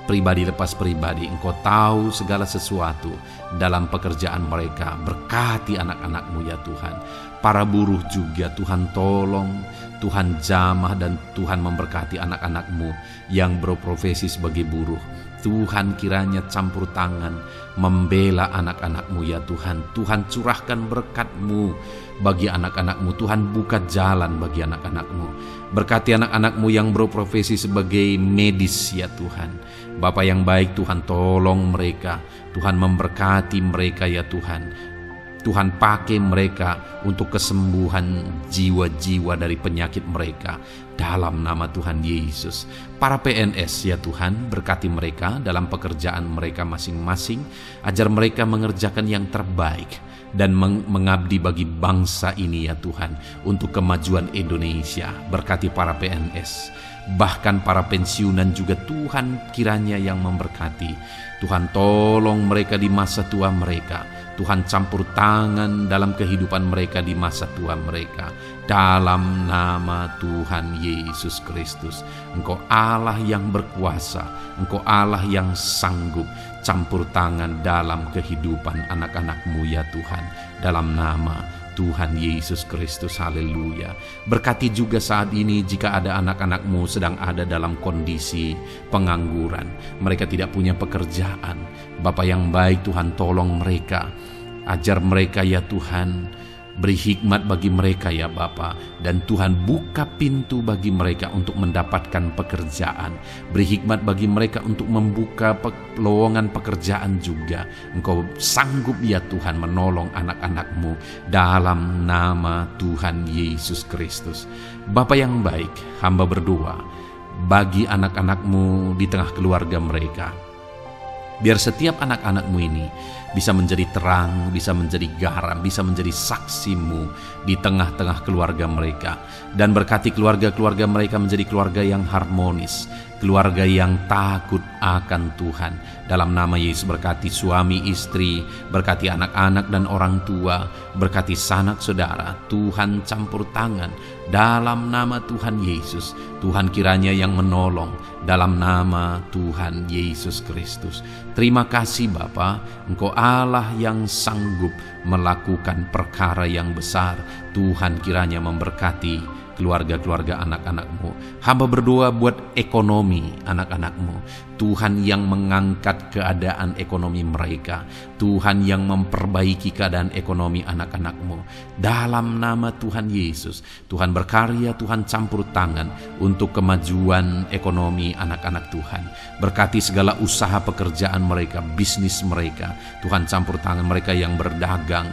pribadi lepas pribadi. Engkau tahu segala sesuatu dalam pekerjaan mereka. Berkati anak-anak-Mu ya Tuhan. Para buruh juga Tuhan tolong, Tuhan jamah, dan Tuhan memberkati anak-anak-Mu yang berprofesi sebagai buruh. Tuhan kiranya campur tangan membela anak-anak-Mu ya Tuhan. Tuhan curahkan berkat-Mu bagi anak-anak-Mu. Tuhan buka jalan bagi anak-anak-Mu. Berkati anak-anak-Mu yang berprofesi sebagai medis ya Tuhan. Bapa yang baik, Tuhan tolong mereka. Tuhan memberkati mereka ya Tuhan. Tuhan pakai mereka untuk kesembuhan jiwa-jiwa dari penyakit mereka. Dalam nama Tuhan Yesus. Para PNS ya Tuhan, berkati mereka dalam pekerjaan mereka masing-masing. Ajar mereka mengerjakan yang terbaik dan mengabdi bagi bangsa ini ya Tuhan, untuk kemajuan Indonesia. Berkati para PNS, bahkan para pensiunan juga Tuhan kiranya yang memberkati. Tuhan tolong mereka di masa tua mereka. Tuhan campur tangan dalam kehidupan mereka di masa tua mereka. Dalam nama Tuhan Yesus Kristus. Engkau Allah yang berkuasa, Engkau Allah yang sanggup. Campur tangan dalam kehidupan anak-anak-Mu ya Tuhan. Dalam nama Tuhan Yesus Kristus. Haleluya. Berkati juga saat ini jika ada anak-anak-Mu sedang ada dalam kondisi pengangguran, mereka tidak punya pekerjaan. Bapa yang baik, Tuhan tolong mereka, ajar mereka ya Tuhan. Beri hikmat bagi mereka ya Bapa, dan Tuhan buka pintu bagi mereka untuk mendapatkan pekerjaan. Beri hikmat bagi mereka untuk membuka lowongan pekerjaan juga. Engkau sanggup ya Tuhan menolong anak-anak-Mu dalam nama Tuhan Yesus Kristus. Bapa yang baik, hamba berdoa bagi anak-anak-Mu di tengah keluarga mereka. Biar setiap anak-anak-Mu ini bisa menjadi terang, bisa menjadi garam, bisa menjadi saksi-Mu di tengah-tengah keluarga mereka. Dan berkati keluarga-keluarga mereka menjadi keluarga yang harmonis, keluarga yang takut akan Tuhan. Dalam nama Yesus, berkati suami istri, berkati anak-anak dan orang tua, berkati sanak saudara. Tuhan campur tangan dalam nama Tuhan Yesus. Tuhan kiranya yang menolong dalam nama Tuhan Yesus Kristus. Terima kasih Bapa, Engkau Allah yang sanggup melakukan perkara yang besar. Tuhan kiranya memberkati keluarga-keluarga anak-anak-Mu. Hamba berdoa buat ekonomi anak-anak-Mu. Tuhan yang mengangkat keadaan ekonomi mereka. Tuhan yang memperbaiki keadaan ekonomi anak-anak-Mu. Dalam nama Tuhan Yesus, Tuhan berkarya, Tuhan campur tangan untuk kemajuan ekonomi anak-anak Tuhan. Berkati segala usaha pekerjaan mereka, bisnis mereka. Tuhan campur tangan mereka yang berdagang,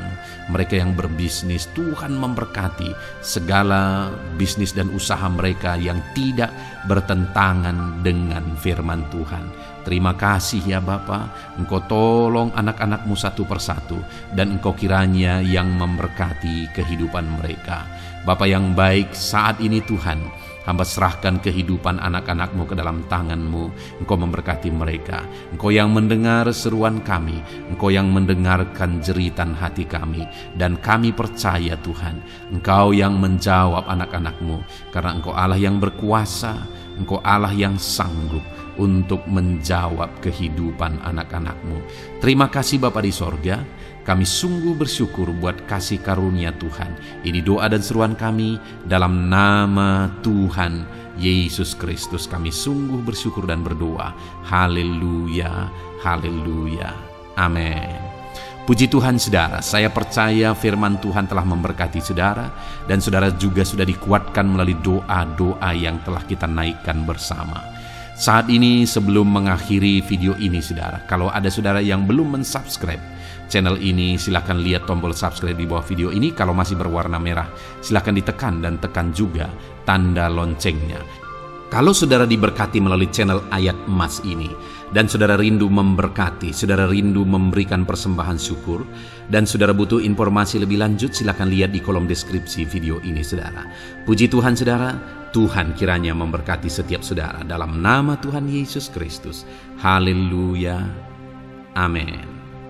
mereka yang berbisnis. Tuhan memberkati segala bisnis dan usaha mereka yang tidak bertentangan dengan firman Tuhan. Terima kasih ya Bapa, Engkau tolong anak-anak-Mu satu persatu, dan Engkau kiranya yang memberkati kehidupan mereka. Bapa yang baik, saat ini Tuhan, hamba serahkan kehidupan anak-anak-Mu ke dalam tangan-Mu. Engkau memberkati mereka. Engkau yang mendengar seruan kami, Engkau yang mendengarkan jeritan hati kami, dan kami percaya Tuhan, Engkau yang menjawab anak-anak-Mu, karena Engkau Allah yang berkuasa, Engkau Allah yang sanggup untuk menjawab kehidupan anak-anak-Mu. Terima kasih Bapa di sorga. Kami sungguh bersyukur buat kasih karunia Tuhan. Ini doa dan seruan kami dalam nama Tuhan Yesus Kristus. Kami sungguh bersyukur dan berdoa. Haleluya, haleluya, amin. Puji Tuhan saudara, saya percaya firman Tuhan telah memberkati saudara, dan saudara juga sudah dikuatkan melalui doa-doa yang telah kita naikkan bersama. Saat ini sebelum mengakhiri video ini saudara, kalau ada saudara yang belum mensubscribe channel ini, silakan lihat tombol subscribe di bawah video ini. Kalau masih berwarna merah, silakan ditekan dan tekan juga tanda loncengnya. Kalau saudara diberkati melalui channel Ayat Emas ini, dan saudara rindu memberkati, saudara rindu memberikan persembahan syukur, dan saudara butuh informasi lebih lanjut, silakan lihat di kolom deskripsi video ini saudara. Puji Tuhan saudara, Tuhan kiranya memberkati setiap saudara dalam nama Tuhan Yesus Kristus. Haleluya, amin.